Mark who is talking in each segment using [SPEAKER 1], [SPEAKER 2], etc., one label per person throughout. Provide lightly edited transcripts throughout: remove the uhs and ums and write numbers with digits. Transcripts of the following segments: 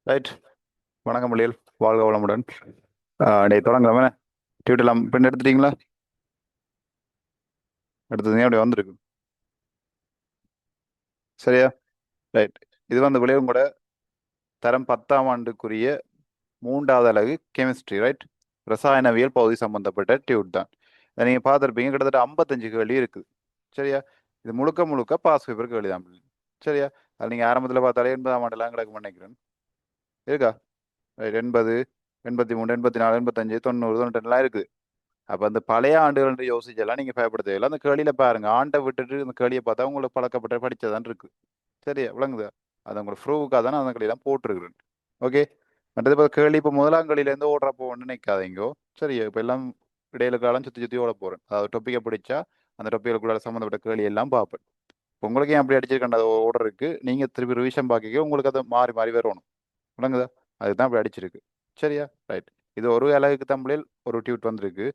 [SPEAKER 1] Right. வணக்கம் மொழியில் வாழ்க வளமுடன். டே தொடங்கலாமே. டியூட்டெல்லாம் பிரிண்ட் எடுத்துட்டீங்களா? எடுத்ததுங்க அப்படி வந்திருக்கு. சரியா? ரைட். இது வந்து விளைவும் கூட தரம் 10ஆம் ஆண்டுக்குரிய 3வது அலகு கெமிஸ்ட்ரி. ரைட். ரசாயனவியல் பகுதி சம்பந்தப்பட்ட டியூட் தான். இதை நீங்கள் பார்த்துருப்பீங்க, கிட்டத்தட்ட 55 கேள்வி இருக்குது. சரியா? இது முழுக்க முழுக்க பாஸ் பேப்பர் கேள்வி தான். சரியா? அது நீங்கள் ஆரம்பத்தில் பார்த்தாலே 80ஆம் ஆண்டுலாம் கிடக்கு நினைக்கிறேன். இருக்கா? ரைட். 80, 83, 84, 85, 90, 92 இருக்குது. அப்ப அந்த பழைய ஆண்டுகள் யோசிச்செல்லாம் நீங்க பயப்பட தேவையில்ல. அந்த கேள்வியில பாருங்க, ஆண்டை விட்டுட்டு இந்த கேள்வியை பார்த்தா உங்களுக்கு பழக்கப்பட்ட படிச்சதான் இருக்கு. சரியா விளங்குதா? அது உங்களுக்கு ப்ரூவுக்காக தான் நான் அந்த கேள்வியெல்லாம் போட்டிருக்கிறேன். ஓகே. மற்றது இப்போ கேள்வி இப்போ முதலாம் கேள்வியிலேருந்து ஓடுறப்போ ஒன்று நினைக்காதீங்கோ. சரியா? இப்போ எல்லாம் இடையில காலம் சுற்றி சுற்றி ஓட போறேன். அதாவது டொப்பிக்கை பிடிச்சா அந்த டொப்பிகளுக்குள்ள சம்மந்தப்பட்ட கேள்வி எல்லாம் பார்ப்பேன். இப்போ உங்களுக்கு ஏன் அப்படி அடிச்சிருக்கேன் அது ஓர்டர் இருக்கு. நீங்க திருப்பி ரிவிஷன் பார்க்க உங்களுக்கு அதை மாறி மாறி வரணும். விளங்குதா? அதுதான் அப்படி அடிச்சிருக்கு. சரியா? ரைட். இது ஒரு அழகுக்கு தமிழில் ஒரு டியூட் வந்திருக்கு.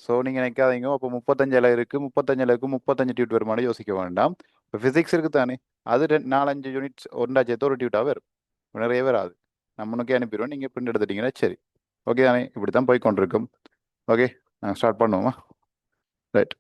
[SPEAKER 1] ஸோ நீங்கள் நினைக்காதீங்க அப்போ 35 இலை இருக்குது, 35 இலைக்கு 35 டியூட் வருமானு யோசிக்க வேண்டாம். இப்போ ஃபிசிக்ஸ் இருக்குது தானே, அது 4-5 யூனிட்ஸ் ஒன்றா சேர்த்து ஒரு டியூட்டாக வரும். நிறைய வராது. நான் முன்னக்கே அனுப்பிடுவோம், நீங்கள் பிரிண்ட் எடுத்துட்டீங்கன்னா சரி. ஓகே தானே? இப்படி தான் போய் கொண்டிருக்கும். ஓகே, நாங்கள் ஸ்டார்ட் பண்ணுவோமா? ரைட்.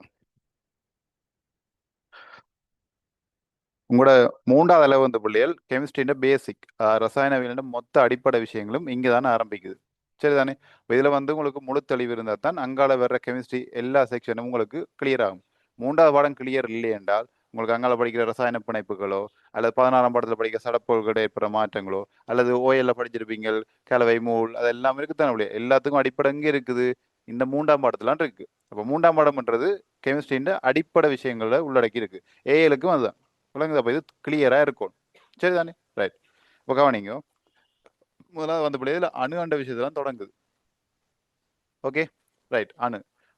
[SPEAKER 1] உங்களோட 3வது அளவு வந்து பிள்ளைகள் கெமிஸ்ட்ரியின் பேசிக், ரசாயனவியலின் மொத்த அடிப்படை விஷயங்களும் இங்கே தானே ஆரம்பிக்குது. சரிதானே? இப்போ இதில் வந்து உங்களுக்கு முழு தெளிவு இருந்தால் தான் அங்கால வர்ற கெமிஸ்ட்ரி எல்லா செக்ஷனும் உங்களுக்கு கிளியர் ஆகும். 3வது பாடம் கிளியர் இல்லை என்றால் உங்களுக்கு அங்கால படிக்கிற ரசாயன பிணைப்புகளோ அல்லது 16ஆம் பாடத்தில் படிக்கிற சடப்பொருட்கள் ஏற்படுற மாற்றங்களோ அல்லது ஓஎல்ல படிச்சிருப்பீங்க கலவை மூல் அது எல்லாமே இருக்குத்தானே இல்லையா? எல்லாத்துக்கும் அடிப்படை எங்கே இருக்குது? இந்த 3ஆம் பாடத்துலாம் இருக்கு. அப்போ 3ஆம் பாடம்ன்றது கெமிஸ்ட்ரியின் அடிப்படை விஷயங்களை உள்ளடக்கி இருக்கு. ஏஎலுக்கும் அதுதான். விளங்குதா? அப்போ இது கிளியரா இருக்கும். சரிதானே? ரைட். இப்போ கவனிங்க, முதலாவது வந்த பிள்ளைகள் அணு அண்ட விஷயத்தான் தொடங்குது. ஓகே. ரைட்.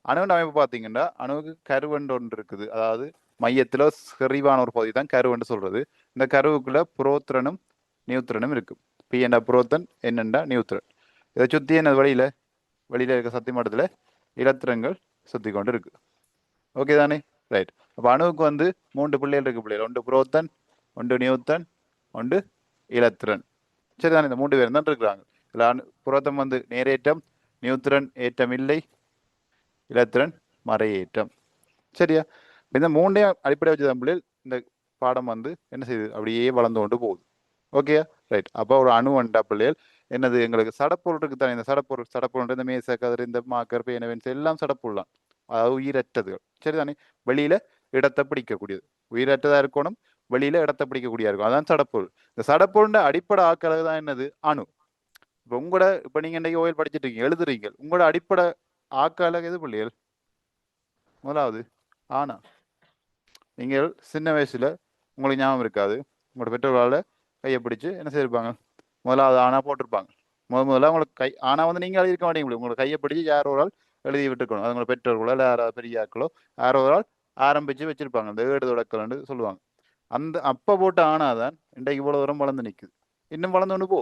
[SPEAKER 1] அணுவின் அமைப்பு பார்த்தீங்கன்னா அணுவுக்கு கருவண்டு ஒன்று இருக்குது. அதாவது மையத்தில் செறிவான ஒரு பகுதி தான் கருவண்டு சொல்றது. இந்த கருவுக்குள்ள புரோத்திரனும் நியூத்திரனும் இருக்கு. பி என்றா புரோத்தன், என் என்றா நியூத்திரன். இதை சுத்தி என்ன வெளியில இருக்க சக்தி மட்டத்தில் இலத்திரங்கள் சுத்தி கொண்டு இருக்கு. ஓகே தானே? ரைட். அப்போ அணுவுக்கு வந்து 3 பிள்ளைகள் இருக்கு. பிள்ளைகள் ஒன்று புரோத்தன், ஒன்று நியூத்தன், ஒன்று இலத்திரன். சரிதானே? இந்த 3 பேரும் தான் இருக்கிறாங்க. இதில் புரோத்தம் வந்து நேரேற்றம், நியூத்திரன் ஏற்றம் இல்லை, இலத்திரன் மறையேற்றம். சரியா? இந்த 3ஐயும் அடிப்படை வச்சு தமிழில் இந்த பாடம் வந்து என்ன செய்யுது? அப்படியே வளர்ந்து கொண்டு போகுது. ஓகேயா? ரைட். அப்போ ஒரு அணு வண்டா பிள்ளைகள் என்னது? எங்களுக்கு சடப்பொருள் இருக்கு தானே. இந்த சடப்பொருள் இந்த மேச கதிர் இந்த மாக்கர் பேனவென்ஸ் எல்லாம் சடப்பொருள் தான். அதாவது உயிரற்றதுகள். சரிதானே? வெளியில இடத்தை பிடிக்கக்கூடியது. உயிரற்றதா இருக்கணும், வெளியில இடத்தை பிடிக்கக்கூடியதா இருக்கும். அதான் சடப்பொருள். இந்த சடப்பொருள் அடிப்படை ஆக்களவு தான் என்னது? அணு. இப்போ நீங்க இன்னைக்கு ஓயில் படிச்சுட்டு இருக்கீங்க, எழுதுறீங்க. உங்களோட அடிப்படை ஆக்களவு எது பிள்ளைகள்? முதலாவது ஆனா நீங்கள் சின்ன வயசுல உங்களுக்கு ஞாபகம் இருக்காது, உங்களோட பெற்றோர்களால் கையை பிடிச்சு என்ன செய்திருப்பாங்க? முதலாவது ஆனா போட்டிருப்பாங்க. முதல்ல உங்களுக்கு ஆனா வந்து நீங்க எழுதியிருக்க மாட்டீங்க, உங்களோட கையை பிடிச்சு யாரோ ஒரு ஆள் எழுதி விட்டுருக்கணும். அது உங்களோட பெற்றோர்களோ இல்லை யாராவது பெரிய ஆக்களோ யாரோ ஒரு ஆள் ஆரம்பிச்சு வச்சிருப்பாங்க. இந்த ஏடு தொடக்கல்னு சொல்லுவாங்க. அந்த அப்ப போட்ட ஆனாதான் இன்றைக்கு இவ்வளவு தூரம் வளர்ந்து நிற்குது. இன்னும் வளர்ந்து கொண்டு போ.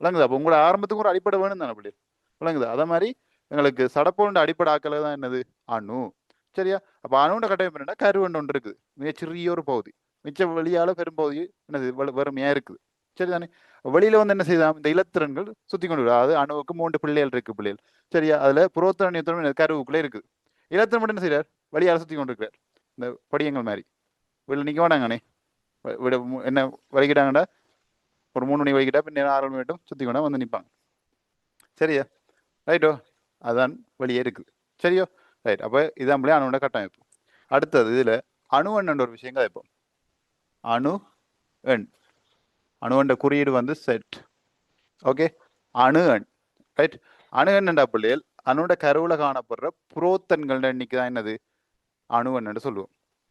[SPEAKER 1] விளங்குதா? அப்போ உங்களோட ஆரம்பத்துக்கு ஒரு அடிப்படை வேணும் தானே அப்படி? விளங்குதா? அதே மாதிரி எங்களுக்கு சடப்பொருண்ட அடிப்படை ஆக்களை தான் என்னது? அணு. சரியா? அப்ப அணுண்ட கட்டமைப்பு என்னன்னா கருவண்டு ஒன்று இருக்குது, மிகச்சிறிய ஒரு பகுதி. மிச்ச வெளியால பெரும்பகுதி என்னது? வெறுமையா இருக்குது. சரிதானே? வெளியில வந்து என்ன செய்யலாம்? இந்த இலத்திரன்கள் சுத்தி கொண்டு வரும். அதாவது அணுவுக்கு 3 பிள்ளைகள் இருக்கு. பிள்ளைகள் சரியா? அதுல புரோத்தன நியூத்திரன் கருவுக்குள்ளே இருக்குது. இலத்திரன் மட்டும் என்ன செய்யறார்? வெளியால சுத்தி கொண்டு இருக்கிறார். இந்த படியங்கள் மாதிரி வெளில நிக்க மாட்டாங்கண்ணே. விட என்ன வலிக்கிட்டாங்கடா, ஒரு 3 மணி வலிக்கிட்டா பின்ன 6 மணி மட்டும் சுத்தி கொண்டா வந்து நிற்பாங்க. சரியா? ரைட்டோ? அதான் வெளியே இருக்குது. சரியோ? ரைட். அப்போ இதான் பிள்ளை அணுவோட கட்டமைப்பு. அடுத்தது இதுல அணு எண் ஒரு விஷயம் இப்போ அணு எண். அணுவண்ட குறியீடு வந்து செட். ஓகே. அணு எண். ரைட். அணு எண்ணா பிள்ளைகள் அணுவோட கருவுல காணப்படுற புரோத்தன்கள் எண்ணிக்கை தான் என்னது? அணு எண்ணு சொல்லுவோம்.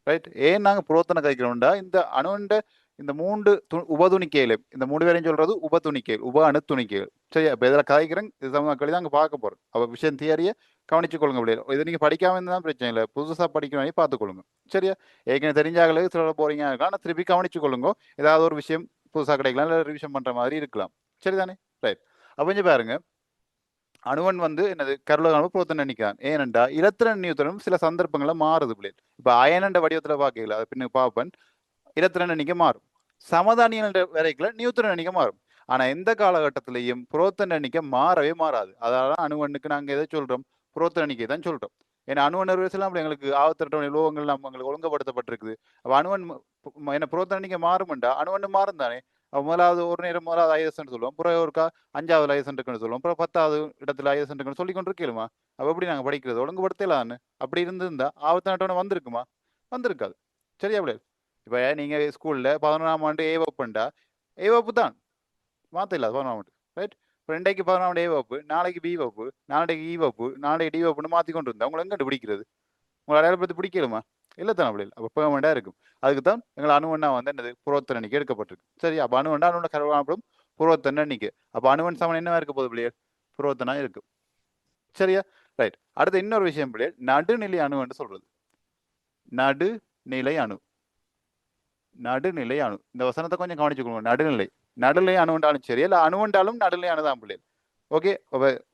[SPEAKER 1] ரைட். ஏன் நாங்கள் புரோத்தனை கைக்கிறோம்டா இந்த அணுவண்ட இந்த 3 உபதுணிக்கைகள், இந்த 3 பேரையும் சொல்றது உபதுணிக்கைகள், உப அணு துணிக்கைகள். சரியா? இப்போ இதில் கதைக்கிறேன், இது சமமாக தான் அங்கே பார்க்க போறோம். அப்போ விஷயம் தியரியை கவனிச்சு கொள்ளுங்க. முடியாது இதை நீங்க படிக்காம இருந்தால் பிரச்சனை இல்லை, புதுசாக படிக்கணும் பார்த்துக்கொள்ளுங்க. சரியா? ஏற்கனவே தெரிஞ்சாங்களுக்கு சொல்ல போறீங்க, ஆனால் திருப்பி கவனிச்சு கொள்ளுங்க. ஏதாவது ஒரு விஷயம் புதுசாக கிடைக்கலாம், இல்லை ரிவிஷன் பண்ற மாதிரி இருக்கலாம். சரிதானே? ரைட். அப்போ பாருங்க, அணுவன் வந்து என்னது? கருளகான புரோத்தன் நினைக்கிறான். ஏனென்றா இலத்திரன் நியூத்திரனும் சில சந்தர்ப்பங்கள்ல மாறுது பிள்ளை. இப்ப அயனண்ட வடிவத்துல பாக்கல, அது பின்ன பாப்பன் இலத்திரன் எண்ணிக்கை மாறும். சமதானியன் வரைக்குள்ள நியூத்திரன் எண்ணிக்கை மாறும். ஆனா எந்த காலகட்டத்திலையும் புரோத்தன் எண்ணிக்கை மாறவே மாறாது. அதாவது அணுவண்ணுக்கு நாங்க எதை சொல்றோம்? புரோத்தன் எண்ணிக்கை தான் சொல்றோம். ஏன்னா அணுவன் எல்லாம் எங்களுக்கு ஆவத்திரட்ட உலோகங்கள் நம்ம எங்களுக்கு ஒழுங்குபடுத்தப்பட்டிருக்குது. அப்ப அணுவன் என்ன புரோத்தன் எண்ணிக்கை மாறுமெண்டா அணுவன் மாறும் தானே. முதலாவது ஒரு நேரம் முதலாவது ஐஎஸ்ன்னு சொல்லுவோம், புறம் ஒருக்கா 5வது ஐஎஸ்ன்னு சொல்லுவோம், அப்புறம் 10வது இடத்துல ஐஎஸ்ன்னு சொல்லி கொண்டு இருக்கலுமா. அப்ப எப்படி நாங்க படிக்கிறது? ஒழுங்குபடுத்தலான்னு அப்படி இருந்திருந்தா ஆவத்திரட்டவனை வந்திருக்குமா? வந்திருக்காது. சரியா அப்படியே. இப்ப நீங்க ஸ்கூல்ல 11ஆம் ஆண்டு ஏ வகுப்புண்டா ஏ வகுப்பு தான் மாத்த இல்லாது 11ஆம் ஆண்டு, ரைட்? இப்போ இன்றைக்கு 11ஆம் ஆண்டு ஏ வகுப்பு, நாளைக்கு பி வகுப்பு, நாளைக்கு இ வகுப்பு, நாளைக்கு டி வகுப்புன்னு மாற்றி கொண்டு இருந்தா உங்களை எங்கிட்டு பிடிக்கிறது? உங்களை அடையாளப்படுத்தி பிடிக்கலுமா? இல்லை தானே அப்படி இல்லை. அப்போ பெர்மனண்டாக இருக்கும். அதுக்கு தான் எங்கள் அணுவண்ணா வந்து என்னது புரோத்தன் எண்ணிக்கை எடுக்கப்பட்டிருக்கு. சரி, அப்போ அணுவண்டா அணுவண்ட கருவானப்படும் புரோத்தன் எண்ணிக்கை. அப்போ அணுவன் சமன் என்னவா இருக்க போகுது பிள்ளையர்? புரோத்தனா இருக்கும். சரியா, ரைட். அடுத்து இன்னொரு விஷயம் பிள்ளையர், நடுநிலை அணுன்னு சொல்றது. நடுநிலை அணு, நடுநிலை அணு. இந்த வசனத்தை கொஞ்சம் கவனிச்சுக்கோங்க. நடுநிலை, நடுநிலை அணுவண்டாலும் சரி, இல்லை அணுவண்டாலும் நடுநிலை அணுதான் பிள்ளைகள். ஓகே,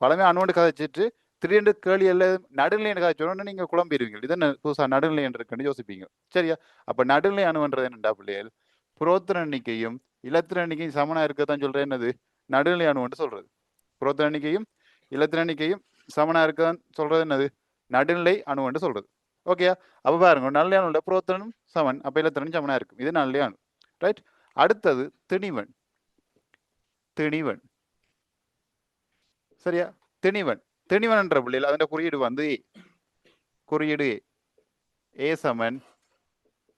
[SPEAKER 1] பழமே அணுவண்டு கதைச்சிட்டு திடீர்னு கேள்வி எல்லாம் நடுநிலை கதைச்சோன்னு நீங்க குழம்பிடுவீங்க. இது என்ன புதுசா நடுநிலை என்று இருக்குன்னு யோசிப்பீங்க. சரியா, அப்ப நடுநிலை அணுன்றது என்னண்டா பிள்ளைகள்? புரோத்தன எண்ணிக்கையும் இலத்திர எண்ணிக்கையும் சமனா இருக்கதான் சொல்றேன். என்னது நடுநிலை அணுன்னு சொல்றது? புரோத்தன எண்ணிக்கையும் இலத்திர எண்ணிக்கையும் சமனா இருக்கதான் சொல்றது என்னது? நடுநிலை அணுன்னு சொல்றது. ஓகே, அப்ப பாருங்க, நடுநிலை அணுல புரோத்தனும் சமன், அப்ப இலத்திரனும் சமனா இருக்கும். இது நடுநிலை அணு, ரைட்? அடுத்தது திணிவன். திணிவன், சரியா? திணிவன், திணிவன் என்ற பிள்ளைகள் அதோட குறியீடு வந்து குறியீடு ஏ சமன்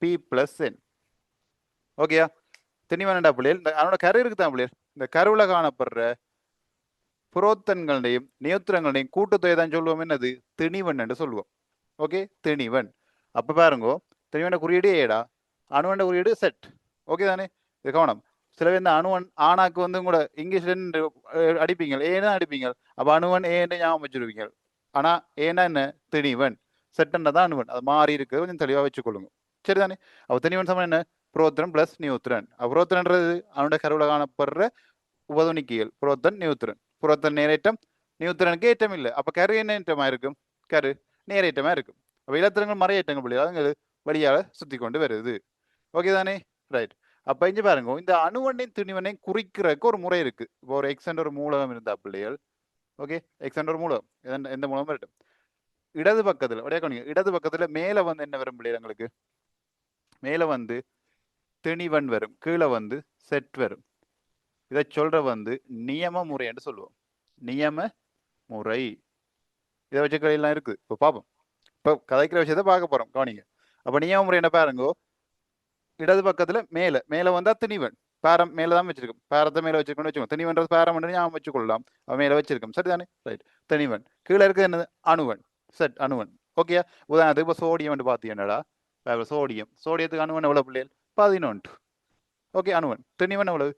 [SPEAKER 1] பி பிளஸ் என். ஓகேயா? திணிவன்டா பிள்ளைகள் அதனோட கரு இருக்குதான் பிள்ளைகள். இந்த கருவுல காணப்படுற புரோத்தன்களையும் நியூத்திரங்களையும் கூட்டுத்தொகை தான் சொல்லுவோம். என்னது? திணிவன் என்று சொல்லுவோம். ஓகே, திணிவன். அப்ப பாருங்க, திணிவன குறியீடு ஏடா, அணுவண்ட குறியீடு செட். ஓகே தானே? இது கவனம். சில பேர் இந்த அணுவன் ஆனாக்கு வந்து கூட இங்கிலீஷ்ல அடிப்பீங்க, ஏன்னா அடிப்பீங்க. அப்ப அணுவன் ஏன்னு ஞாபகம் வச்சிருவீங்க. ஆனா ஏன்னா என்ன? திணிவன். செட்டன்டா தான் அணுவன். அது மாறி இருக்கு, கொஞ்சம் தெளிவா வச்சுக்கொள்ளுங்க. சரிதானே? அப்ப திணிவன் சமம் என்ன? புரோத்திரன் பிளஸ் நியூத்திரன். புரோத்திரன்றது அவனோட கருவுல காணப்படுற உபதுணிக்கியல். புரோத்தன் நியூத்திரன். புரோத்தன் நேரேற்றம், நியூத்திரனுக்கு ஏற்றம் இல்லை. அப்ப கரு என்ன ஏற்றமா இருக்கும்? கரு நேரேற்றமா இருக்கும். அப்ப இலத்திரங்கள் மறையேற்றங்கள் பிள்ளை அதுங்க வழியால சுத்தி கொண்டு வருது. ஓகே தானே? ரைட். அப்ப இங்க பாருங்க, இந்த அணுவண்ணையும் திணிவனையும் குறிக்கிறதுக்கு ஒரு முறை இருக்கு. இப்போ ஒரு எக்ஸ் என்ற ஒரு மூலகம் இருந்தா பிள்ளைகள், ஓகே, எக்ஸ் என்ற ஒரு மூலகம், எந்த மூலமும் இருக்கட்டும், இடது பக்கத்துல உடைய இடது பக்கத்துல மேல வந்து என்ன வரும் பிள்ளைகள்? எங்களுக்கு மேல வந்து திணிவன் வரும், கீழே வந்து செட் வரும். இதை சொல்ற வந்து நியம முறை என்று சொல்லுவோம். நியம முறை. இதை வச்சு எல்லாம் இருக்குது. இப்போ பார்ப்போம். இப்போ கதைக்கிற விஷயத்த பார்க்க போறோம், கவனிங்க. அப்ப நியம முறை என்ன பாருங்கோ, இடது பக்கத்துல மேல மேல வந்தா திணிவன், பாரம் மேலதான் வச்சிருக்கும். பாரத்தை மேல வச்சிருக்கோம்னு வச்சுக்கோங்க. திணிவன்றது பாரம் ஞாபகம் வச்சுக்கொள்ளலாம். அவன் மேல வச்சிருக்கும். சரிதானே? ரைட். திணிவன். கீழே இருக்கிறது என்னது? அணுவன். செட் அணுவன். ஓகே, உதாரணத்துக்கு இப்போ சோடியம் பாத்தீங்கன்னாடா, சோடியம், சோடியத்துக்கு அணுவன் எவ்வளவு பிள்ளைகள்? 11. ஓகே, அணுவன். திணிவன் எவ்வளவு?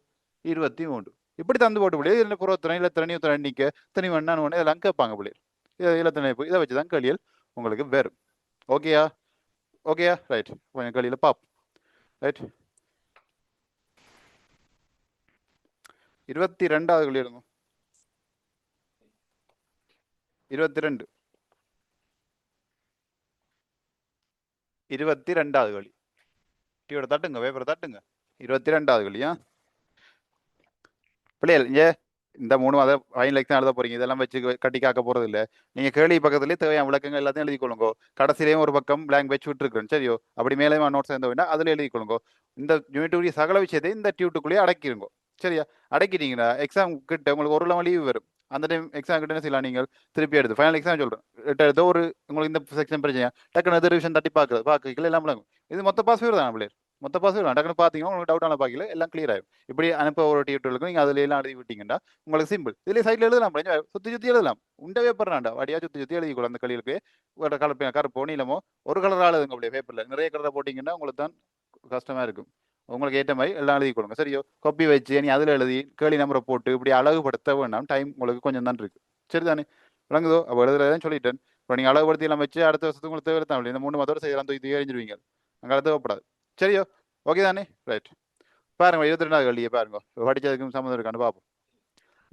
[SPEAKER 1] 23. இப்படி தந்து போட்டு பிள்ளைகள் இதில் புறத்திறன் இலத்திறன் இத்தனை எண்ணிக்கை திணிவன் அணுவன் இதெல்லாம் கேட்பாங்க பிள்ளைகள். இலத்திணைப்பு இதை வச்சுதான் கேள்விகள் உங்களுக்கு வரும். ஓகேயா? ஓகேயா? ரைட். கொஞ்சம் கேள்வியில பாப்போம். ரைட். 22வது கேள்வி எடுங்க. 22. 22வது கேள்வி. டீயோட தட்டுங்க, பேப்பரை தட்டுங்க. 22வது கேள்வியா பிள்ளைகள்? இந்த 3 மாதம் ஃபைனல் எக்ஸாம் எழுத போறீங்க. இதெல்லாம் வச்சு கட்டி காக்க போறது இல்லை. நீங்க கேள்வி பக்கத்துலேயே தேவையான விளக்கங்கள் எல்லாத்தையும் எழுதி கொள்ளுங்க. கடைசியிலேயும் ஒரு பக்கம் பிளாங்க் வச்சு விட்டுருக்கேன், சரியோ? அப்படி மேலேயும் நோட்ஸ் சேர்ந்த வேண்டாம், அதில் எழுதி கொள்ளுங்க. இந்த யூனிட்டுடைய சகல விஷயத்தை இந்த டியூட்டுக்குள்ளேயே அடக்கிடுங்க. சரியா? அடக்கிட்டீங்கன்னா எக்ஸாம் கிட்ட உங்களுக்கு ஒரு லெவல் லீவு வரும். அந்த டைம் எக்ஸாம் கிட்ட என்ன செய்யலாம்? நீங்கள் திருப்பி எடுத்து ஃபைனல் எக்ஸாம் சொல்றேன், ஏதோ ஒரு உங்களுக்கு இந்த செக்ஷன் பிரச்சனை டக்குனு எது ரிவிஷன் தட்டி பார்க்கல எல்லாம் விளங்கும். இது மொத்த பாஸ் தான் பிள்ளைகள். மொத்த பாஸ் டக்குனு பார்த்தீங்கன்னா உங்களுக்கு டவுட்டான பார்க்கல எல்லாம் கிளியர் ஆகும். இப்படி அனுப்ப ஒரு டியூட்டருக்கு நீங்கள் அதில் எல்லாம் எழுதி விட்டீங்கன்னா உங்களுக்கு சிம்பிள். இதுலேயே சைடில் எழுதலாம், சுற்றி சுற்றி எழுதலாம். உண்டவே படுறாண்டா வடியா சுற்றி சுற்றி எழுதிக்கொள்ள அந்த கல்விகளுக்கு கலர் கருப்போ நீளமோ ஒரு கலராக எழுதுங்க. அப்படியே பேப்பரில் நிறைய கலரை போட்டிங்கன்னா உங்களுக்கு தான் கஷ்டமாக இருக்கும். உங்களுக்கு ஏற்ற மாதிரி எல்லாம் எழுதி கொடுங்க. சரியோ? கொப்பி வச்சு நீ அதில் எழுதி கேள்வி நம்பரை போட்டு இப்படி அழகுபடுத்த வேண்டாம். டைம் உங்களுக்கு கொஞ்சம் தான் இருக்கு. சரிதானே? விளங்குதோ? அப்போ எழுதுறதான் சொல்லிட்டேன். இப்போ நீங்கள் அழகுபடுத்தி எல்லாம் வச்சு அடுத்த வருஷத்துக்கு உங்களுக்கு தேவை இந்த 3 மாதத்தோட செய்யலாம், தூக்கி எறிஞ்சிருவீங்க. அங்கே தேவைப்படாது. சரியோ? ஓகே தானே? ரைட். பாருங்க 22வது கேள்வியை பாருங்க, படிச்சதுக்கும் சம்மந்தம் இருக்கான்னு பார்ப்போம்.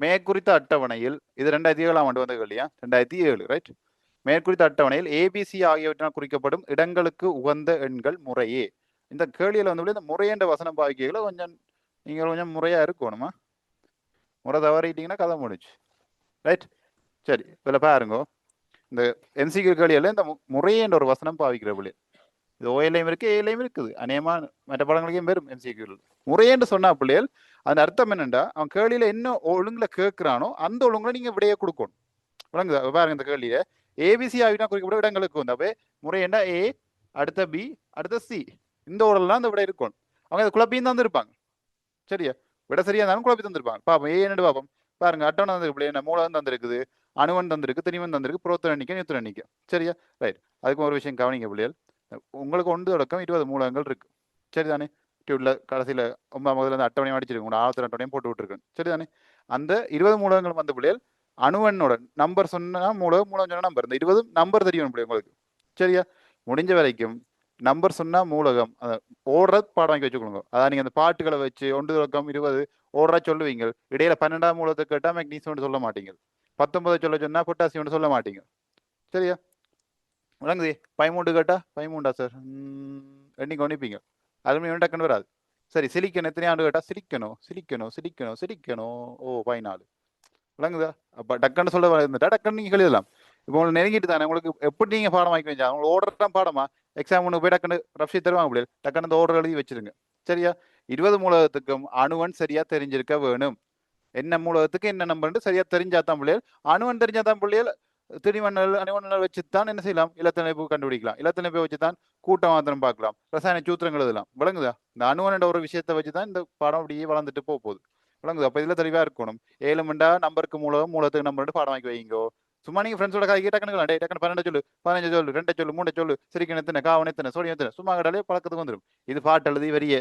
[SPEAKER 1] மேற்குறித்த அட்டவணையில் இது 2007ஆம் ஆண்டு வந்த கேள்வியா, 2007. ரைட். மேற்குறித்த அட்டவணையில் ஏபிசி ஆகியவற்றால் குறிக்கப்படும் இடங்களுக்கு உகந்த எண்கள் முறையே. இந்த கேள்வியில வந்து இந்த முறையென்ற வசனம் பாவிக்கைகளை கொஞ்சம் நீங்கள் கொஞ்சம் முறையா இருக்கணுமா? முறை தவறிட்டீங்கன்னா கதை முடிச்சு. ரைட், சரி. இதில் பாருங்க, இந்த எம்சிக்யூ கேள்வியில் இந்த முறையேன்ற ஒரு வசனம் பாவிக்கிற பிள்ளை. இது ஓஎல்லையும் இருக்கு, ஏலையும் இருக்குது. அநேகமா மற்ற படங்களுக்கும் வெறும் எம்சிக்யூ. முறையேன்னு சொன்னா பிள்ளைகள் அந்த அர்த்தம் என்னண்டா, அவன் கேள்வியில என்ன ஒழுங்குல கேட்கிறானோ அந்த ஒழுங்குல நீங்க விடையை கொடுக்கணும். விளங்குதா? பாருங்க, இந்த கேள்வியில ஏபிசி ஆகினா குறிக்கப்பட்ட இடங்களுக்கு வந்து அப்போ முறையேண்டா ஏ, அடுத்த பி, அடுத்த சி, இந்த ஓடலாம் அந்த விடை இருக்கும். அவங்க அதை குழப்பியும் தந்துருப்பாங்க. சரியா? விட சரியா இருந்தாலும் குழப்பி தந்திருப்பாங்க. பாப்போம், ஏ என்னடு பாப்போம். பாருங்க, அட்டவணை தந்திருக்கு, மூலம் தந்திருக்குது, அணுவன் தந்திருக்கு, திணிவன் தந்திருக்கு, புரோத்தன் எண்ணிக்கை, நியூத்தன் எண்ணிக்கை. சரியா? ரைட். அதுக்கு ஒரு விஷயம் கவனிங்க பிள்ளைகள். உங்களுக்கு 1 தொடக்கம் 20 மூலங்கள் இருக்கு. சரிதானே? டியூட்ல கடைசியில் 9 முதல்ல அந்த அட்டவணையும் அடிச்சிருக்கு, உங்களோட ஆழத்தின் அட்டவணையும் போட்டு விட்டுருக்கேன். சரிதானே? அந்த 20 மூலங்கள் வந்த பிள்ளைகள் அணுவனோட நம்பர் சொன்னா மூலம் சொன்னா நம்பர், இந்த 20 நம்பர் தெரியும் பிள்ளை உங்களுக்கு. சரியா? முடிஞ்ச வரைக்கும் நம்பர் சொன்னா மூலகம் ஓடுற பாடம் வாங்கி வச்சுக்கொள்ளுங்க. அதான் நீங்க அந்த பாட்டுகளை வச்சு 1 தொடக்கம் 20 ஓடுறா சொல்லுவீங்க. இடையில 12ஆம் மூலத்தை கேட்டா மெக்னீசியம் சொல்ல மாட்டீங்க, 19 சொல்ல சொன்னா பொட்டாசியம் சொல்ல மாட்டீங்க. சரியா? விளங்குது? 13 கேட்டா 13 சார் எண்ணி கவனிப்பீங்க. அலுமினியம் டக்குன்னு வராது. சரி, சிலிக்கன் எத்தனை ஆண்டு கேட்டா சிலிக்கணும் சிலிக்கணும் சிலிக்கணும் சிலிக்கணும், ஓ 14. விளங்குதா? அப்ப டக்குன்னு சொல்ல இருந்துட்டா டக்குன்னு நீங்க எழுதலாம். இப்போ உங்களுக்கு நெருங்கிட்டு தானே, உங்களுக்கு எப்படி நீங்க பாடம் வாங்கி வச்சா உங்களுக்கு ஓடுற பாடமா எக்ஸாம் ஒன்று போய் டக்குன்னு ரஃப்ஷி தருவாங்க அப்படி டக்குன்னு அந்த ஓடுற எழுதி வச்சிருங்க. சரியா? 20 மூலகத்துக்கும் அணுவன் சரியா தெரிஞ்சிருக்க வேணும். என்ன மூலகத்துக்கு என்ன நம்பர்னு சரியா தெரிஞ்சாதான் பிள்ளைகள், அணுவன் தெரிஞ்சாதான் பிள்ளைகள் திணிவண்ணல் அணுவண்ணல் வச்சுதான் என்ன செய்யலாம், இலத்திணைப்பு கண்டுபிடிக்கலாம். இலத்திணைப்பை வச்சுதான் கூட்டமாத்திரம் பார்க்கலாம், ரசாயன சூத்திரங்கள் எழுதலாம். விளங்குதா? இந்த அணுவன் ஒரு விஷயத்தை வச்சுதான் இந்த பாடம் அப்படியே வளர்ந்துட்டு போகுது. விளங்குது? அப்ப இதுல தெளிவா இருக்கணும். 7 மண்டா நம்பருக்கு மூலம், மூலத்துக்கு நம்பர் பாடம் வாங்கி வைங்கோ. சும்மா நீங்க ஃப்ரெண்ட்ஸோட காய்க்கு டக்குனு டக்குனு 12 சொல்லு, 15 சொல்லு, 2 சொல்லு, 3 சொல்லு, சிரிக்கணும் எத்தனை, காவன் எத்தனை, சோடியம் எத்தனை, சும்மா கடாலே பழக்கத்துக்கு வந்துடும். இது பாட்டு எழுதி வரிய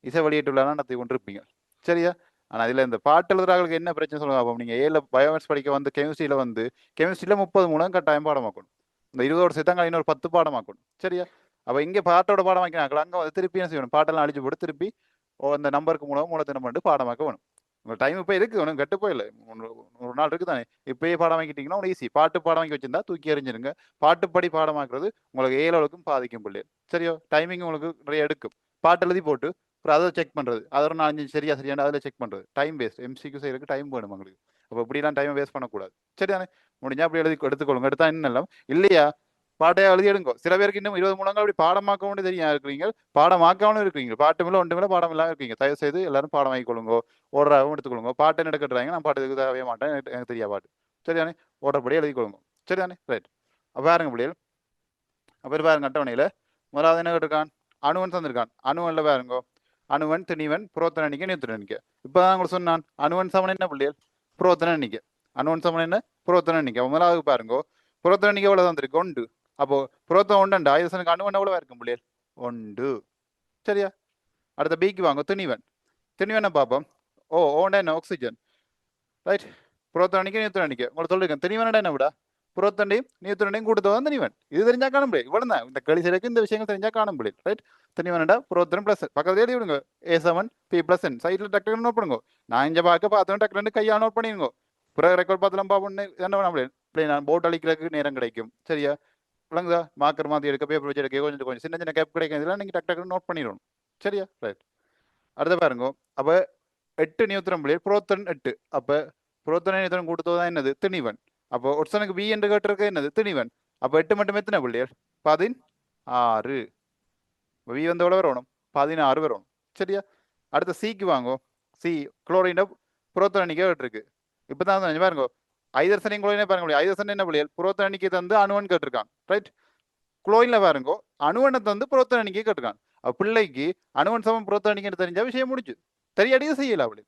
[SPEAKER 1] இசை வெளியீட்டுள்ள நடத்தி கொண்டிருப்பீங்க. சரியா? ஆனா இதுல இந்த பாட்டு எழுதுறாங்களுக்கு என்ன பிரச்சனை சொல்லுங்க. அப்போ நீங்க ஏல பயோமேத்ஸ் படிக்க வந்து கெமிஸ்ட்ரியில 30 மூலம் கட்டாயம் பாடமாக்கணும். இந்த 20 சேர்த்தாங்க இன்னொரு 10 பாடமாக்கணும். சரியா? அப்ப இங்க பாட்டோட பாடம் வைக்கிறாங்க, அங்க வந்து திருப்பி என்ன செய்யணும், பாட்டெல்லாம் அழிச்சு போட்டு திருப்பி அந்த நம்பருக்கு மூலத்தை நம்பர் பாடமாக்க வேணும். உங்க டைம் இப்போ இருக்கு, ஒன்றும் கெட்டு போயில, ஒரு நாள் இருக்கு தானே. இப்பயே பாடம் வாங்கிட்டீங்கன்னா உங்களுக்கு ஈஸி. பாட்டு பாடம் வாங்கி வச்சிருந்தா தூக்கி எறிஞ்சிருங்க. பாட்டுப்படி பாடமாக்குறது உங்களுக்கு ஏழவளுக்கும் பாதிக்கும் பிள்ளைகள். சரியோ? டைமிங் உங்களுக்கு நிறைய எடுக்கும். பாட்டு எழுதி போட்டு அப்புறம் அதை செக் பண்ணுறது, அதை ஒரு 4-5 சரியான அதில் செக் பண்ணுறது டைம் வேஸ்ட். எம்சிக்கு செய்யறதுக்கு டைம் வேணும் உங்களுக்கு. அப்போ இப்படிலாம் டைமை வேஸ்ட் பண்ணக்கூடாது. சரிதானே? முடிஞ்சா அப்படி எடுத்துக்கொள்ளுங்க. எடுத்தா இன்னும் இல்லையா பாட்டையா எழுதி எடுங்கோ. சில பேருக்கு இன்னும் 20 மூலங்கள் அப்படி பாடமாக்கவும் தெரியா இருக்கிறீங்க, பாடமாக்கவும் இருக்கிறீங்க, பாட்டு மேல ஒன்று மேல பாடம் இல்லாமல் இருக்கீங்க. தயவு செய்து எல்லாரும் பாடம் வாங்கிக்கொள்ளுங்க, ஓடுறாவும் எடுத்துக்கொள்ளுங்க. பாட்டை எடுக்கட்டுறாங்க, நான் பாட்டுக்கு தேவைய மாட்டேன், எனக்கு தெரியா பாட்டு. சரிதானே? ஓடுறபடியே எழுதி கொள்ளுங்க. சரிதானே? ரைட். அப்போ பாருங்க பிள்ளைகள், அப்போ பாருங்க அட்டவணையில் முதலாவது என்ன கேட்டிருக்கான், அணுவன் தந்திருக்கான். அணுவன்ல பாருங்கோ, அணுவன், திணிவன், புரோத்தன எண்ணிக்கை, நியூத்திரன் எண்ணிக்கை. இப்போதான் உங்களுக்கு சொன்னான் அணுவன் சமன் என்ன பிள்ளைகள், புரோத்தன எண்ணிக்கை. அணுவன் சமன் என்ன, புரோத்தன எண்ணிக்கை. முதலாவது பாருங்கோ, புரோத்தன எண்ணிக்கை எவ்வளவு தந்திருக்கு, 1. அப்போ புரோத்தம் 1 ஆயுதனுக்கு அணுவன் எவ்வளவு இருக்கும் பிள்ளைகள், 1. சரியா? அடுத்த பிக்கு வாங்க, திணிவன். திணிவனை பார்ப்போம். ஓ ஓண்ட என்ன, ஆக்சிஜன். ரைட். புரோத்தன எண்ணிக்கை, நியூத்திரன் எண்ணிக்கை. உங்களுக்கு சொல்லிருக்கேன், திணிவனடா என்ன விடா, புரோத்தண்டையும் நியூத்திரனையும் கூட்டத்தான் திணிவன். இது தெரிஞ்சா காணும் பிள்ளை. இவ்வளவு தான் இந்த கழிசலுக்கு இந்த விஷயங்கள் தெரிஞ்சா காணும் பிள்ளை. ரைட். திணிவனடா புரோத்தன் பிளஸ் பக்கத்துல எழுதி விடுங்க, A7 P+N சைட்ல டக்கு நோட் பண்ணுங்க. நான் இங்க பார்த்தோம் டக்கு கையா நோட் பண்ணிருங்க. பிறகு ரெக்கார்ட் பார்த்துலாம் பார்ப்போம்னு என்ன பண்ண பிள்ளை, நான் போட் அழிக்கிறதுக்கு நேரம் கிடைக்கும். சரியா? விளங்குதா? மார்க்கர் மாதிரி எடுக்க, பேப்பர் வச்சு எடுக்க கொஞ்சம் சின்ன சின்ன கேப் கிடைக்கும். இதெல்லாம் நீங்க டக்கு நோட் பண்ணிடணும். சரியா? ரைட். அடுத்த பாருங்க, அப்ப 8 நியூத்திரன் பிள்ளை, புரோத்தன் 8. அப்ப புரோத்தன நியூத்திரன் கூட்டத்தான் என்னது, திணிவன். அப்போ ஒருத்தனுக்கு பி என்று கேட்டிருக்க என்னது, திணிவன். அப்போ 8 மட்டும் எத்தனை பிள்ளைகள், 16. வி வந்து எவ்வளோ வரணும், 16 வரணும். சரியா? அடுத்த சிக்கு வாங்கோ. சி குளோரின் புரோத்தன எண்ணிக்கை கேட்டிருக்கு. இப்பதான் பாருங்க, ஐதர்சனையும் குளோரினே பாருங்க. ஐதர்சன் என்ன பிள்ளைகள், புரோத்தன எண்ணிக்கை தந்து அணுவன் கேட்டிருக்கான். ரைட். குளோரின்ல பாருங்க, அணுவனை தந்து புரோத்தன எண்ணிக்கை கேட்டிருக்கான். பிள்ளைக்கு அணுவன் சமம் புரோத்தன எண்ணிக்கை தெரிஞ்சா விஷயம் முடிச்சு. தெரியடிக்க செய்யலாம் அப்படி.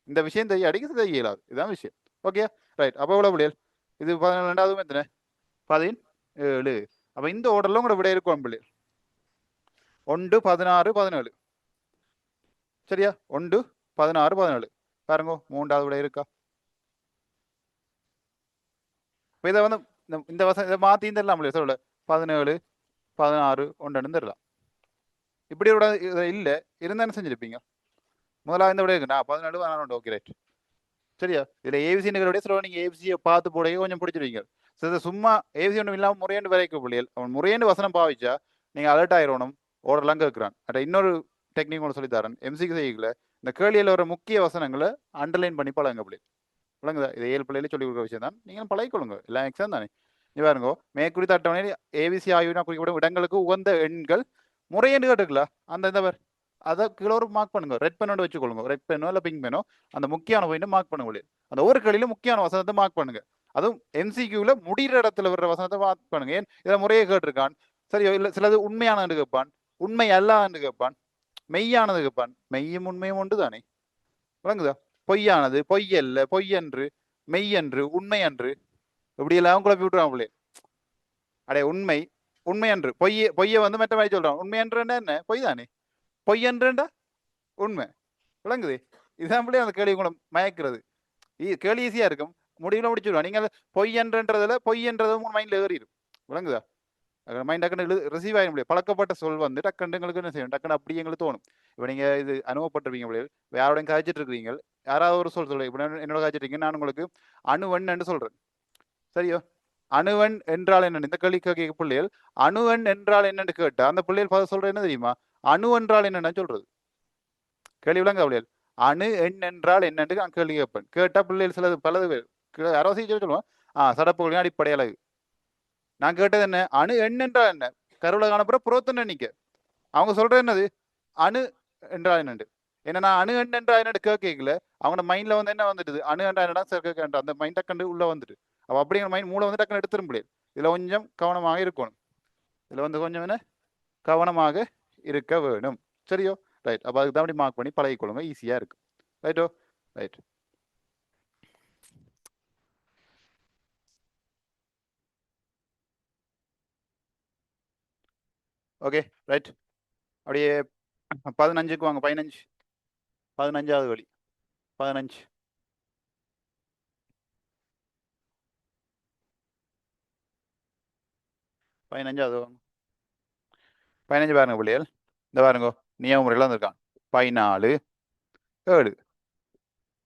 [SPEAKER 1] இந்த விஷயம் தெரியடிக்க செய்யலாது. இதுதான் விஷயம். Okay right. அப்போ எவ்வளோ பிள்ளைகள், இது 12வது எத்தனை, 17. அப்ப இந்த ஓர்டர்ல உங்களோட விட இருக்கும் பிள்ளைகள், 1 16 17. சரியா? 1 16 17. பாருங்க, 3வது விட இருக்கா. இதை வந்து இந்த வசம் இதை மாத்தி தரலாம் சொல்ல, 17 16 1 தரலாம். இப்படி விட இல்லை இருந்தா என்ன செஞ்சிருப்பீங்க, முதலாவது இந்த விட இருக்கு, நான் 17 16 ஓகே ரைட். சரியா? இதுல ஏபிசிங்கிறோட சொல்ல, நீங்க ஏபிசியை பார்த்து போட கொஞ்சம் பிடிச்சிருவீங்க. சும்மா ஏபிசி ஒன்றும் இல்லாமல் முறையேண்டு வரைக்க பிள்ளைகள், அவன் முறையேண்டு வசனம் பாவிச்சா நீங்க அலர்ட் ஆயிரணும். ஓடலாம் கேட்கிறான். இன்னொரு டெக்னிக் ஒன்று சொல்லித்தரேன். எம்சிக்கு செய்யல, இந்த கேள்வியில் வர முக்கிய வசனங்களை அண்டர்லைன் பண்ணி பழகுங்க பிள்ளை. விளங்குதா? இது 7 பிள்ளைகளும் சொல்லிக் கொடுக்குற விஷயம் தான். நீங்களும் பழகிக்கொள்ளுங்க. எல்லாம் எக்ஸாம் தானே. நீ பாருங்க, மேற்குறித்த அட்டவணையில் ஏபிசி ஆய்வினா குறிக்கப்படும் இடங்களுக்கு உகந்த எண்கள் முறையென்று கேட்டுக்கல. அந்த இந்த அதை கீழே ஒரு மார்க் பண்ணுங்க. ரெட் பெண்ணோட வச்சுக்கொள்ளுங்க. ரெட் பெண்ணோ இல்லை பிங்க் பெண்ணோ அந்த முக்கியமான பாயிண்ட் மார்க் பண்ணுங்க. அந்த ஒவ்வொரு கேள்வியிலும் முக்கியமான வசனத்தை மார்க் பண்ணுங்க. அதுவும் எம்சிக்யூல முடிகிற இடத்துல வர்ற வசனத்தை மார்க் பண்ணுங்க. ஏன் இதில் முறையை கேட்டிருக்கான். சரியோ இல்லை சிலது உண்மையானது கேட்பான், உண்மை அல்லான்னு கேட்பான், மெய்யானது கேட்பான். மெய்யும் உண்மையும் ஒன்று தானே. விளங்குதா? பொய்யானது, பொய்யல்ல, பொய்யன்று, மெய்யன்று, உண்மையன்று, இப்படியெல்லாம் குழப்பி விட்டுறான் பிள்ளை. அடே உண்மை உண்மையன்று, பொய்யை வந்து மற்ற மாதிரி சொல்றான். உண்மையன்றுன்னா என்ன? பொய் தானே. பொய்யன்றுண்டா உண்மை. விளங்குது? இதுதான் பிள்ளை அந்த கேள்வி குணம் மயக்கிறது. கேள்வி ஈஸியா இருக்கும், முடிவுல முடிச்சுடுவான். நீங்க பொய்யன்றதுல பொய்யன்றது உங்க மைண்ட்ல ஏறிடும். விளங்குதா? மைண்ட் டக்குன்னு ரிசீவ் ஆகிட முடியாது. பழக்கப்பட்ட சொல் வந்து டக்குன்னு எங்களுக்கு என்ன செய்யும், டக்குன்னு அப்படி எங்களுக்கு தோணும். இப்போ நீங்க இது அனுபவப்பட்டிருப்பீங்க பிள்ளைகள், யாரோடையும் காய்ச்சிட்டு இருக்கிறீங்க, யாராவது ஒரு சொல் சொல்ல. இப்போ என்னோட காய்ச்சிட்டு நான் உங்களுக்கு அணுவன் என்று சொல்றேன். சரியோ? அணுவன் என்றால் என்ன? இந்த கேள்வி கேட்க பிள்ளைகள் அணுவன் என்றால் என்னன்னு கேட்டா அந்த பிள்ளைகள் பார்த்து சொல்ற என்ன தெரியுமா? அணு என்றால் என்னன்னு சொல்றது. கேள்வி விளங்க பிள்ளைகள். அணு எண் என்றால் என்னன்னு நான் கேள்வி கேட்பேன். கேட்டா பிள்ளைகள் சிலது பலது பேர் யாரோ சொல்லுவான், சடப்புகளின் அடிப்படை அழகு. நான் கேட்டது என்ன? அணு எண் என்றால் என்ன? கருவில காணப்படுற புரோத்தன் எண்ணிக்கை. அவங்க சொல்ற என்னது? அணு என்றால் என்னண்டு. ஏன்னா நான் அணு எண் என்றால் என்னன்னு கேட்கல, அவங்களோட மைண்ட்ல வந்து என்ன வந்துடுது? அணு என்றா என்னடா சேர்க்க அந்த மைண்ட் டக்கண்டு உள்ள வந்துட்டு. அப்ப அப்படிங்கிற மைண்ட் மூளை வந்து டக்குன்னு எடுத்துட முடியாது. இதுல கொஞ்சம் கவனமாக இருக்கணும். இதுல வந்து கொஞ்சம் என்ன கவனமாக இருக்க வேணும். சரியோ? ரைட். அப்ப அதுக்கு தான் அப்படி மார்க் பண்ணி பழகிக்கொள்ளுங்க, ஈஸியா இருக்கு. ரைட்டோ? ரைட். Okay right. அப்படியே 15க்கு வாங்க. 15, 15வது வழி. 15, 15வது வாங்க. 15 பாருங்க பிள்ளைகள். இந்த பாருங்க, நியம முறையில் வந்திருக்கான் 14, 7.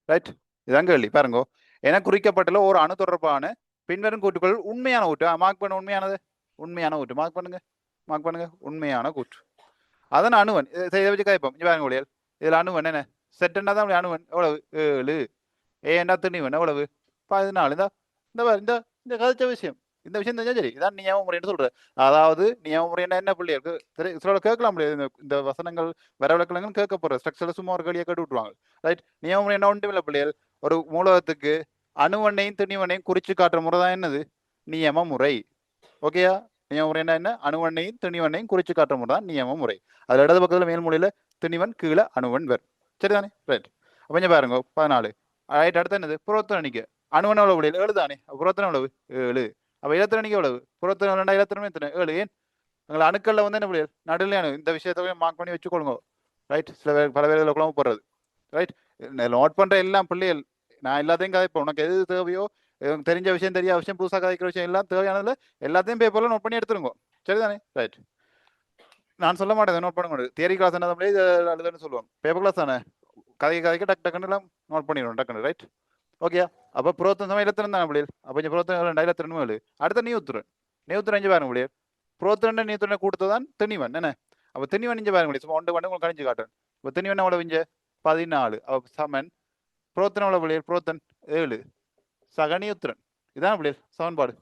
[SPEAKER 1] ரைட். இதான் கேள்வி. பாருங்க, என குறிக்கப்பட்டுள்ள ஒரு அணு தொடர்பான பின்வரும் கூட்டுகள் உண்மையான கூட்டு. மார்க் பண்ண. உண்மையானது, உண்மையான கூட்டு மார்க் பண்ணுங்க. மார்க் பண்ணுங்க. உண்மையான கூட்டு. அதன் அணுவன் இதை வச்சு கேட்போம். பாருங்க பிள்ளைகள், இதுல அணுவன் என்ன? செட்டுன்னா தான் அணுவன் எவ்வளவு? 7. ஏன்னா திணிவன் எவ்வளவு? 14. இந்த இந்த இந்த கதைச்ச விஷயம், இந்த விஷயம் தெரிஞ்சா சரி. இதான் நியம முறைன்னு சொல்ற. அதாவது நியம முறைன்னா என்ன பிள்ளைகளுக்கு சில கேட்கலாம் முடியாது. இந்த வசனங்கள் வரவிலக்கணங்கள் கேட்க போற ஸ்ட்ரக்சர்ல சும்மா ஒரு களியை கேட்டு விட்டுருவாங்க. ரைட். நியம முறை என்ன ஒன்றும் இல்லை பிள்ளைகள். ஒரு மூலகத்துக்கு அணுவண்ணையும் திணிவண்ணையும் குறிச்சு காட்டுற முறை தான் என்னது? நியம முறை. ஓகேயா? நியம முறை என்ன? அணுவண்ணையும் திணிவண்ணையும் குறிச்சு காட்டுற முறை தான் நியம முறை. அதுல இடது பக்கத்துல மேல்மொழியில திணிவன், கீழே அணுவன் வேறு. சரிதானே? ரைட். அப்ப பாருங்க 14. ரைட். அடுத்து என்னது? புரோத்தன எண்ணிக்கை. அணுவன் எவ்வளவு பிள்ளைகள்? 7 தானே. புரோத்தனம் எவ்வளவு? 7. அப்ப இலத்திரன் எண்ணிக்கை எவ்வளவு? புரோத்தனம் 2, இலத்திரமே எத்தனை? 7. ஏன் எங்களை அணுக்கள்ல வந்து என்ன பிள்ளைகள் நடுநிலையான இந்த விஷயத்த மார்க் பண்ணி வச்சுக்கொள்ளுங்க. ரைட். சில பேர் பல பேர் குழம்பு போடுறது. ரைட். நோட் பண்ற எல்லாம் பிள்ளைகள், நான் எல்லாத்தையும் கதைப்பேன். உனக்கு எது தேவையோ, தெரிஞ்ச விஷயம், தெரியாத விஷயம், புதுசாக கதைக்கிற விஷயம் எல்லாம் தேவையானதுல எல்லாத்தையும் பேப்பர்ல நோட் பண்ணி எடுத்துருங்க. சரிதானே? ரைட். நான் சொல்ல மாட்டேன், நோட் பண்ண முடியாது. தியரி கிளாஸ் என்ன அழுதுன்னு சொல்லுவோம். பேப்பர் கிளாஸ் தானே, கதைக்கு டக்கு டக்குன்னு எல்லாம் நோட் பண்ணிடுவோம் டக்குன்னு. ரைட். ஓகே. அப்ப புரோத்தன் சமயம் இலத்திரன் தானே பிள்ளைகள். அப்ப இங்க புரோத்தன் 2, இலத்திரன் 7. அடுத்த நீவுத்துறன். நீவுத்துறன் இங்க பாருங்க பிள்ளைகள். புரோத்தன் நீவுத்துறனை கொடுத்ததான் திணிவன் என்ன. அப்ப திணிவன் இங்க பாருங்க பிள்ளைகள். சும்மா ஒன்று உங்களுக்கு கணிச்சு காட்டுறேன். இப்ப திணிவன் எவ்வளவு? இங்க 14. அப்ப சமன் புரோத்தன் எவ்வளவு பிள்ளைகள்? புரோத்தன் 7 சக நீவுத்துறன். இதான் பிள்ளைகள் சமன்பாடு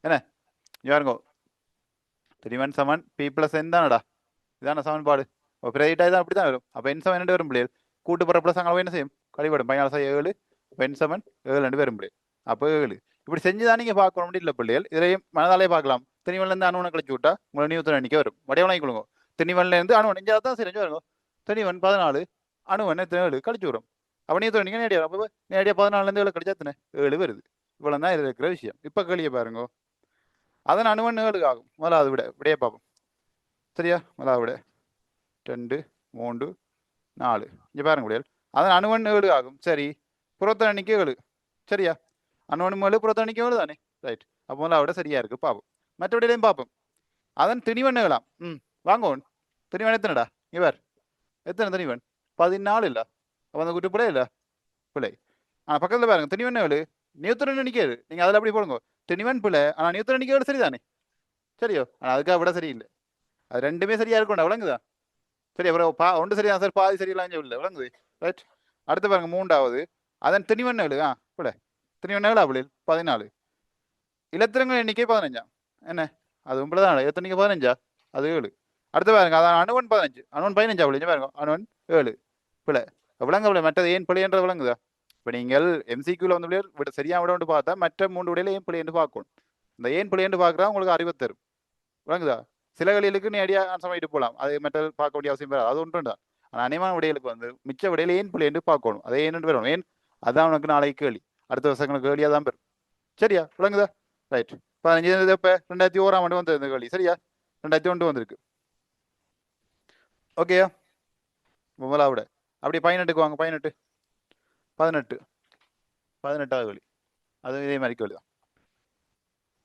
[SPEAKER 1] என்ன. பாருங்க, திணிவன் சமன் பி பிளஸ் என் தானடா. இதான சமன்பாடு. பிரதிட்டா தான் அப்படிதான் வரும். அப்ப என் சமன் 2 வரும் பிள்ளைகள். கூட்டு பிற பிளஸ் அங்கே என்ன செய்யும்? கழிவிடும். 14 7 என் சமன் 7 2 வரும் பிள்ளைகள். அப்போ 7 இப்படி செஞ்சுதான் நீங்க பார்க்க முடியல பிள்ளைகள். இதையும் மனதாலே பார்க்கலாம். திணிவன்ல இருந்து அணுவனை கழிச்சு விட்டா உங்களை நீவுத்திறன் எண்ணிக்கை வரும். வடிவனை கொடுங்க. திணிவன்ல இருந்து அணுவன் நெஞ்சாதான் சரி வருங்க. திணிவன் 14, அணுவன் 7 கழிச்சு வரும். அப்ப நீவுத்திறன் எண்ணிக்கை நேரடியா. அப்போ நேரடியா 14 இருந்து 7 கழிச்சா எத்தனை? 7 வருது. இவ்வளவு தான் இதுல இருக்கிற விஷயம். இப்ப கேள்வியை பாருங்க. அதன் அணுவன் 7 ஆகும். முதலாவது விடையே பார்ப்போம். சரியா? முதலாவது விட 2 3 4. இங்க பாருங்க முடியல். அதன் அணுவன் 7 ஆகும். சரி. புறத்தன் எண்ணிக்கை 7. சரியா? அணுவன் 7, புறத்தன் எண்ணிக்கை 7 தானே. ரைட். அப்போ முதலாவிட சரியா இருக்கு. பார்ப்போம். மற்றபடியிலையும் பார்ப்போம். அதன் திணிவன் ஏகலாம். வாங்க திணிவன் எத்தனைடா? இவர் எத்தனை திணிவன்? 14 இல்ல. அப்ப அந்த குட்டு பிள்ளை இல்ல பிள்ளை. பக்கத்துல பாருங்க, திணிவன் 7, நியூத்திரன் எண்ணிக்கை 7. நீங்க அதில் அப்படி போடுங்க. திணிவன் பிள்ளை, ஆனா நியூத்திரன் எண்ணிக்கை 7 சரிதானே. சரியோ? ஆனா அதுக்காக விட சரியில்லை. அது ரெண்டுமே சரியா இருக்கும்டா. விளங்குதா? சரி. அப்புறம் ஒன்று சரியா சார், பாதி சரியில்லாம் இல்லை. விளங்குது? ரைட். அடுத்து பாருங்க மூன்றாவது அதன் திணிவன் 7 பிள்ளை திணிவன் 7 பிள்ளைகள் 14. இலத்திரங்கள் எண்ணிக்கை 15 என்ன அது உங்களதான் எத்தனைக்கு 15 அது 7. அடுத்து பாருங்க அதான் அணுவன் 15 அணுவன் 15 பிள்ளை பாருங்க அணுவன் 7 பிள்ளை விளங்க பிள்ளை மற்றது ஏன் பிள்ளைன்ற விளங்குதா? இப்போ நீங்கள் எம்சிக்யூல வந்து விட சரியா விட வந்து பார்த்தா மற்ற 3 விடையில ஏன் பிள்ளை என்று பார்க்கணும். இந்த ஏன் பிள்ளை என்று பார்க்குறா உங்களுக்கு அறிவு தரும் விளங்குதா? சில வழிகளுக்கு நீ அடியா ஆன்சர் போகலாம் அது மற்ற பார்க்க வேண்டிய அவசியம் வராது அது ஒன்று தான். ஆனால் அநேகமான விடைகளுக்கு வந்து மிச்ச விடையில ஏன் பிள்ளை என்று பார்க்கணும் அதை ஏன்னு வரணும் ஏன் அதான் உனக்கு நாளைக்கு கேள்வி அடுத்த வருஷங்களுக்கு கேள்வியாக தான் பெறும் சரியா விளங்குதா? ரைட். 15 இப்போ 2001 ஆண்டு வந்தது இந்த கேள்வி சரியா 2001 வந்திருக்கு ஓகேயா முதலாவிட அப்படி 18க்கு வாங்க 18 18வது கேள்வி அதுவும் இதே மாதிரி கேள்வி தான்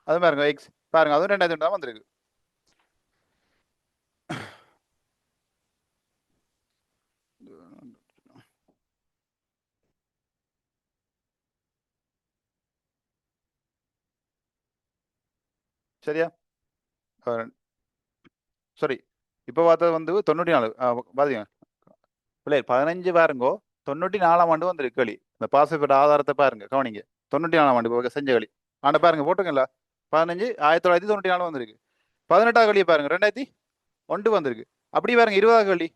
[SPEAKER 1] அது பாருங்க எக்ஸ் பாருங்க அதுவும் 2001 தான் வந்திருக்கு சரியா சாரி இப்போ பார்த்தது வந்து 94 பாத்தீங்க பிள்ளை 15 பாருங்கோ 94ஆம் ஆண்டு வந்திருக்கு களி இந்த பாஸ்போர்ட் ஆதாரத்தை பாருங்க கவனிங்க 94ஆம் ஆண்டு செஞ்ச களி ஆண்ட பாருங்க போட்டுங்களா 15 1994 வந்திருக்கு 18ஆவது களியை பாருங்க 2001 வந்திருக்கு அப்படி பாருங்க 20ஆவது களி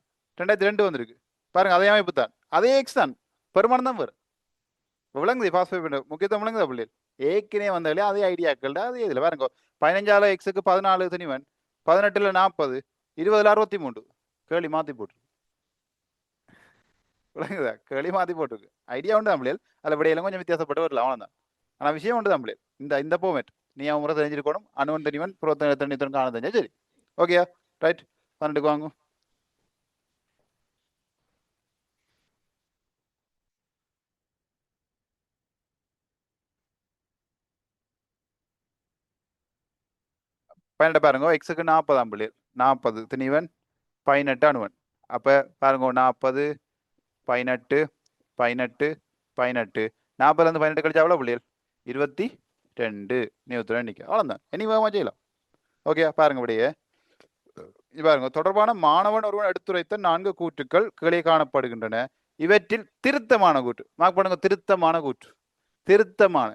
[SPEAKER 1] 2002 வந்திருக்கு பாருங்க அதே அமைப்பு தான் அதே எக்ஸ் தான் பெருமானம் தான் வரும் விளங்குது பாஸ்போர்ட் முக்கியத்துவம் விளங்குதா பிள்ளை ஏற்கனவே வந்தாலே அதே ஐடியாக்கள் அதே இதில் பாருங்க 15 எக்ஸுக்கு 14 திணிவன் 18ல் 40 20ல் 63 கேள்வி மாற்றி போட்டு விளங்குதா கேள்வி மாற்றி போட்டுருக்கு ஐடியா உண்டு தமிழில் அதில் விடையில கொஞ்சம் வித்தியாசப்பட்டு வரல அவ்வளோதான் ஆனால் விஷயம் உண்டு தமிழில் இந்த போமெட் நீ அவன் முறை தெரிஞ்சிருக்கணும் அணுவன் திணிவன் புறத்தனை தண்ணி காண தெரிஞ்சா சரி ஓகேயா ரைட் 12க்கு வாங்கும் பதினெட்டு பாருங்க எக்ஸுக்கு 40ஆம் பிள்ளைகள் 40 திணிவன் 18 அணுவன் அப்போ பாருங்க 40 18 18 18 40லேருந்து 18 கழிச்சா எவ்வளோ பிள்ளைகள் 22 22 அவ்வளோதான் இனி வேகமாக செய்யலாம் ஓகே பாருங்க அப்படியே பாருங்க தொடர்பான மாணவன் ஒருவன் எடுத்துரைத்த 4 கூற்றுக்கள் கீழே காணப்படுகின்றன இவற்றில் திருத்தமான கூற்று மார்க் பண்ணுங்க திருத்தமான கூற்று திருத்தமான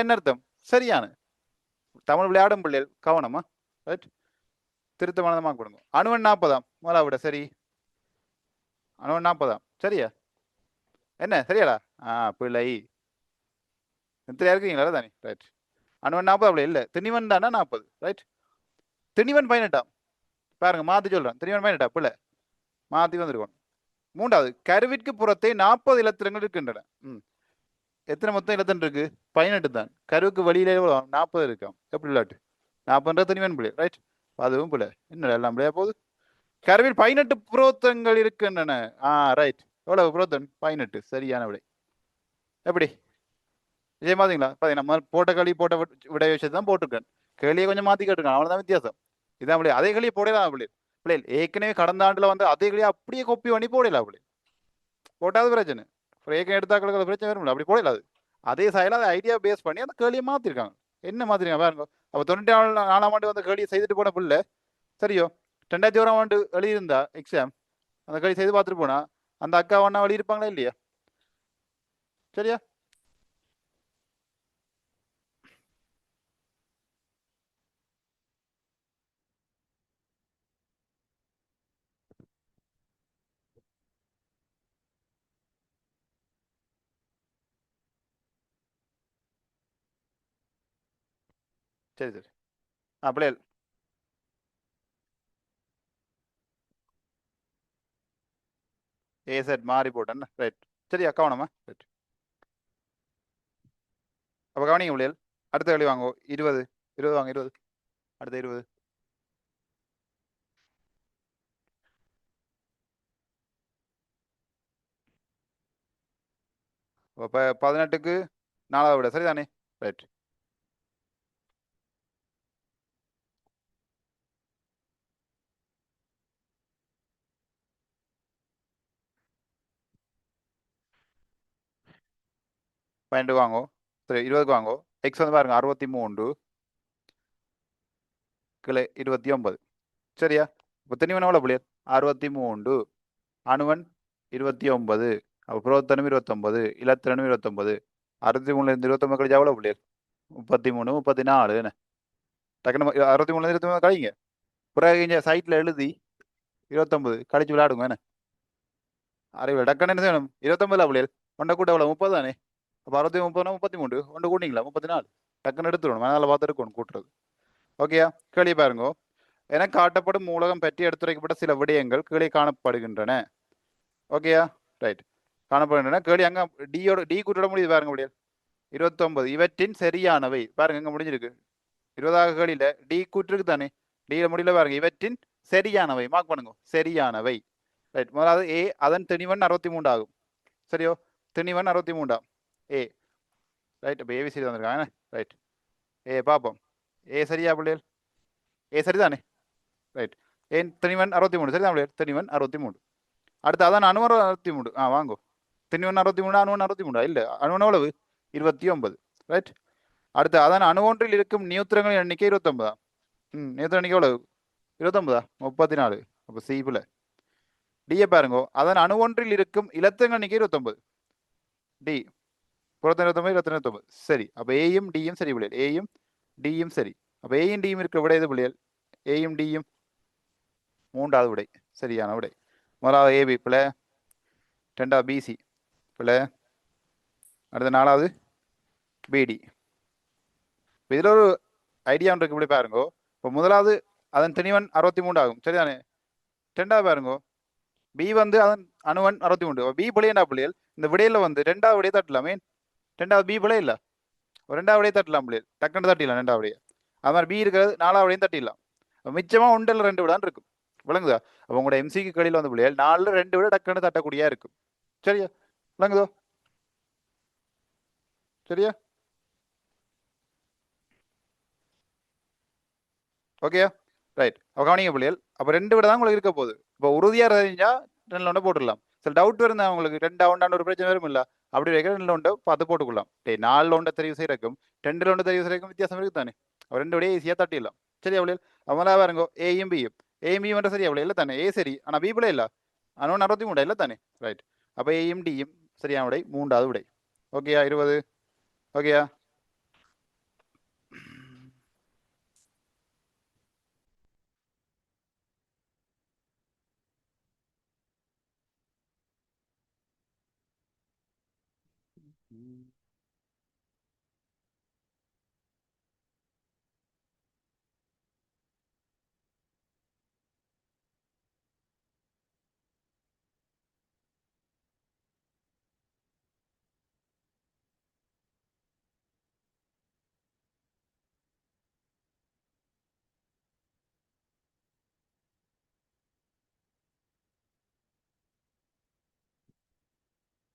[SPEAKER 1] என்ன அர்த்தம் சரியான தமிழ் விளையாடும் பிள்ளைகள் கவனமா ரைட் திருத்தமானதை மார்க் பண்ணுங்க அணுவன் 40ஆம் முதலாவிட சரி அணுவன் 40ஆம் சரியா என்ன சரியாடா பிள்ளை எத்தனை இருக்கீங்களா தானே ரைட் அணுவன் 40 அப்படி இல்லை திணிவன் தானே 40 ரைட் திணிவன் 18ஆம் பாருங்க மாற்றி சொல்கிறேன் திணிவன் 18 பிள்ளை மாற்றி வந்திருக்கோம் மூன்றாவது கருவிற்கு புறத்தே 40 இலத்திரங்கள் இருக்கின்றன எத்தனை மொத்தம் இலத்திரன் இருக்கு 18 தான் கருவுக்கு வெளியிலே 40 இருக்காம் எப்படி இல்லாட்டு 40 திணிவன் பிள்ளை ரைட் அதுவும் பிள்ளை என்ன எல்லாம் பிள்ளையா போகுது கருவில் 18 புரோத்தங்கள் இருக்கின்றன ரைட் எவ்வளவு புரோத்தன் 18 சரியான விடை எப்படி இதே மாதிரிங்களா நம்ம போட்ட களி போட்ட விடை விஷயத்தை தான் போட்டிருக்கேன் கேள்வியை கொஞ்சம் மாற்றி கேட்டிருக்கேன் அவ்வளோதான் வித்தியாசம் இதான் பிள்ளை அதே களியை போடலாம் பிள்ளை பிள்ளை ஏற்கனவே கடந்த ஆண்டுல வந்து அதே களியை அப்படியே கொப்பி பண்ணி போடலாம் பிள்ளை போட்டாது பிரச்சனை ஏற்கனவே எடுத்தாக்களுக்கு பிரச்சனை வரும்ல அப்படி போடலாது அதே சாயில அதை ஐடியா பேஸ் பண்ணி அந்த கேள்வியை மாற்றிருக்காங்க என்ன மாற்றிருக்காங்க பாருங்க அப்போ 94ஆம் ஆண்டு வந்து கேள்வியை செய்துட்டு போன பிள்ளை சரியோ 2001ஆம் ஆண்டு எழுதியிருந்தா எக்ஸாம் அந்த கேள்வி செய்து பார்த்துட்டு போனா அந்த அக்கா ஒன்றா எழுதியிருப்பாங்களா இல்லையா சரியா சரி சரி பிள்ளைகள் செட் மாறி போட்டேன் ரைட் சரி அக்கா வேணாமா ரைட் அப்போ கவனிங்க பிள்ளைகள் அடுத்த கேள்வி வாங்கோ 20 20 வாங்க 20 அடுத்த 20 இப்போ 18க்கு 4வது விட சரிதானே ரைட் பன்னெண்டு வாங்கோ சரி 20க்கு வாங்கோ எக்ஸ் வந்து பாருங்க 63 கிளை 29 சரியா இப்போ திணிவன் எவ்வளோ பிள்ளைகள் 63 அணுவன் 29. அப்போ புரோத்தனம் 29, இலத்திரனும் 29. 63லேருந்து 29 கழிச்சா எவ்வளோ பிள்ளைகள்? 33, 34 என்ன? டக்குனு 63லேருந்து 29 கழிங்க. பிறகு இங்கே சைட்டில் எழுதி 29 கழிச்சு விளையாடுங்க என்ன? அறிவு டக்குன்னு என்ன செய்யணும்? 29 பிள்ளைகள் ஒன்றை கூட்ட எவ்வளோ? 30 தானே. அப்போ 60, 30, 33 ஒன்று கூட்டிங்களா? 34. டக்குன்னு எடுத்துடணும், மனதில் பார்த்து இருக்கணும் கூட்டுறது. ஓகேயா? கேள்வி பாருங்க. என காட்டப்படும் மூலகம் பற்றி எடுத்துரைக்கப்பட்ட சில விடயங்கள் கீழே காணப்படுகின்றன. ஓகேயா? ரைட். காணப்படுகின்றன. கேள்வி அங்கே டி கூட்டோட முடியுது பாருங்க முடியாது. 29 இவற்றின் சரியானவை பாருங்க, இங்க முடிஞ்சிருக்கு. 20 கேள்வியில டி கூட்டிருக்கு தானே, டியில முடியல பாருங்க. இவற்றின் சரியானவை மார்க் பண்ணுங்க. சரியானவை. ரைட். முதலாவது ஏ, அதன் திணிவன் 63 ஆகும். சரியோ? திணிவன் 63 ஏ. ரைட். இப்போ ஏபிசி வந்திருக்காங்க. ரைட். ஏ பார்ப்போம். ஏ சரியா பிள்ளைகள்? ஏ சரிதானே? ரைட். ஏன் திணிவன் 63 சரிதான் பிள்ளைகள்? திணிவன் 63. அடுத்து அதான் அணுவன் 63. வாங்கோ. திணிவன் 63, அணுவன் 63 இல்ல, அணுவன் எவ்வளவு? 29. ரைட். அடுத்து அதான் அணு ஒன்றில் இருக்கும் நியூத்திரங்களின் எண்ணிக்கை 29. நியூத்திரன் எண்ணிக்கை எவ்வளவு? 29, 34. அப்போ சி பிள்ளை. டியை பாருங்க. அதன் அணு ஒன்றில் இருக்கும் இலத்திரங்கள் எண்ணிக்கை 29. டி புறத்தன் 29, இலத்திரன் 29. சரி. அப்போ ஏயும் டியும் சரி பிள்ளைகள். ஏயும் டியும் சரி. அப்போ ஏயும் டியும் இருக்கிற விடை எது பிள்ளைகள்? ஏயும் டியும் மூன்றாவது விடை சரியான விடை. முதலாவது ஏபி பிள்ளை, ரெண்டாவது பிசி பிள்ளை, அடுத்த நாலாவது பிடி. இதில் ஒரு ஐடியா இருக்கு இப்படி பாருங்க. இப்போ முதலாவது அதன் திணிவன் 63 ஆகும் சரிதானே. ரெண்டாவது பாருங்க, பி வந்து அதன் அணுவன் 63. பி பிள்ளையா பிள்ளைகள்? இந்த விடையில வந்து ரெண்டாவது விடையை தட்டலாமே. ரெண்டாவது பி பிள்ளை இல்லை, ரெண்டாவது விடையை தட்டலாம் பிள்ளைகள். டக்குன்னு தட்டிடலாம் ரெண்டாவது விடையை. அது மாதிரி பி இருக்கிறது நாலாவது விடையும் தட்டிடலாம். மிச்சமா ஒன்றில் 2 விடான்னு இருக்கும். விளங்குதா? அப்போ உங்களோட எம்சிக்கு கடையில் வந்து பிள்ளைகள் 4ல் 2 விட டக்குன்னு தட்டக்கூடியா இருக்கும். சரியா? விளங்குதோ? சரியா? ஓகேயா? ரைட். அப்போ கவனிங்க பிள்ளைகள். அப்போ 2 விட தான் உங்களுக்கு இருக்க போகுது. இப்போ உறுதியாக தெரிஞ்சா 2ல் 1 போட்டுடலாம். சில டவுட் இருந்தால் உங்களுக்கு 2 ஒன்றான ஒரு பிரச்சனை வரும் இல்லை, அப்படி வைக்கிற 2ல் 1 பார்த்து போட்டுக்கலாம். 4ல் 1 தெரிவு செய்யறக்கும் 2ல் 1 தெரிவு செய்யறக்கும் வித்தியாசம் இருக்கு தானே. அப்போ 2 விடையே ஈஸியாக தட்டிடலாம். சரியா பிள்ளைகள்? அவங்களா பாருங்க, ஏயும் பியும். ஏயும் பியும் மட்டும் சரியா பிள்ளை இல்லை தானே? ஏ சரி, ஆனால் பி பிள்ளை இல்லை, அணுவன் 63 இல்லை தானே. ரைட். அப்போ ஏயும் டியும் சரியான விடை, மூன்றாவது விடை. ஓகேயா? 20. ஓகேயா?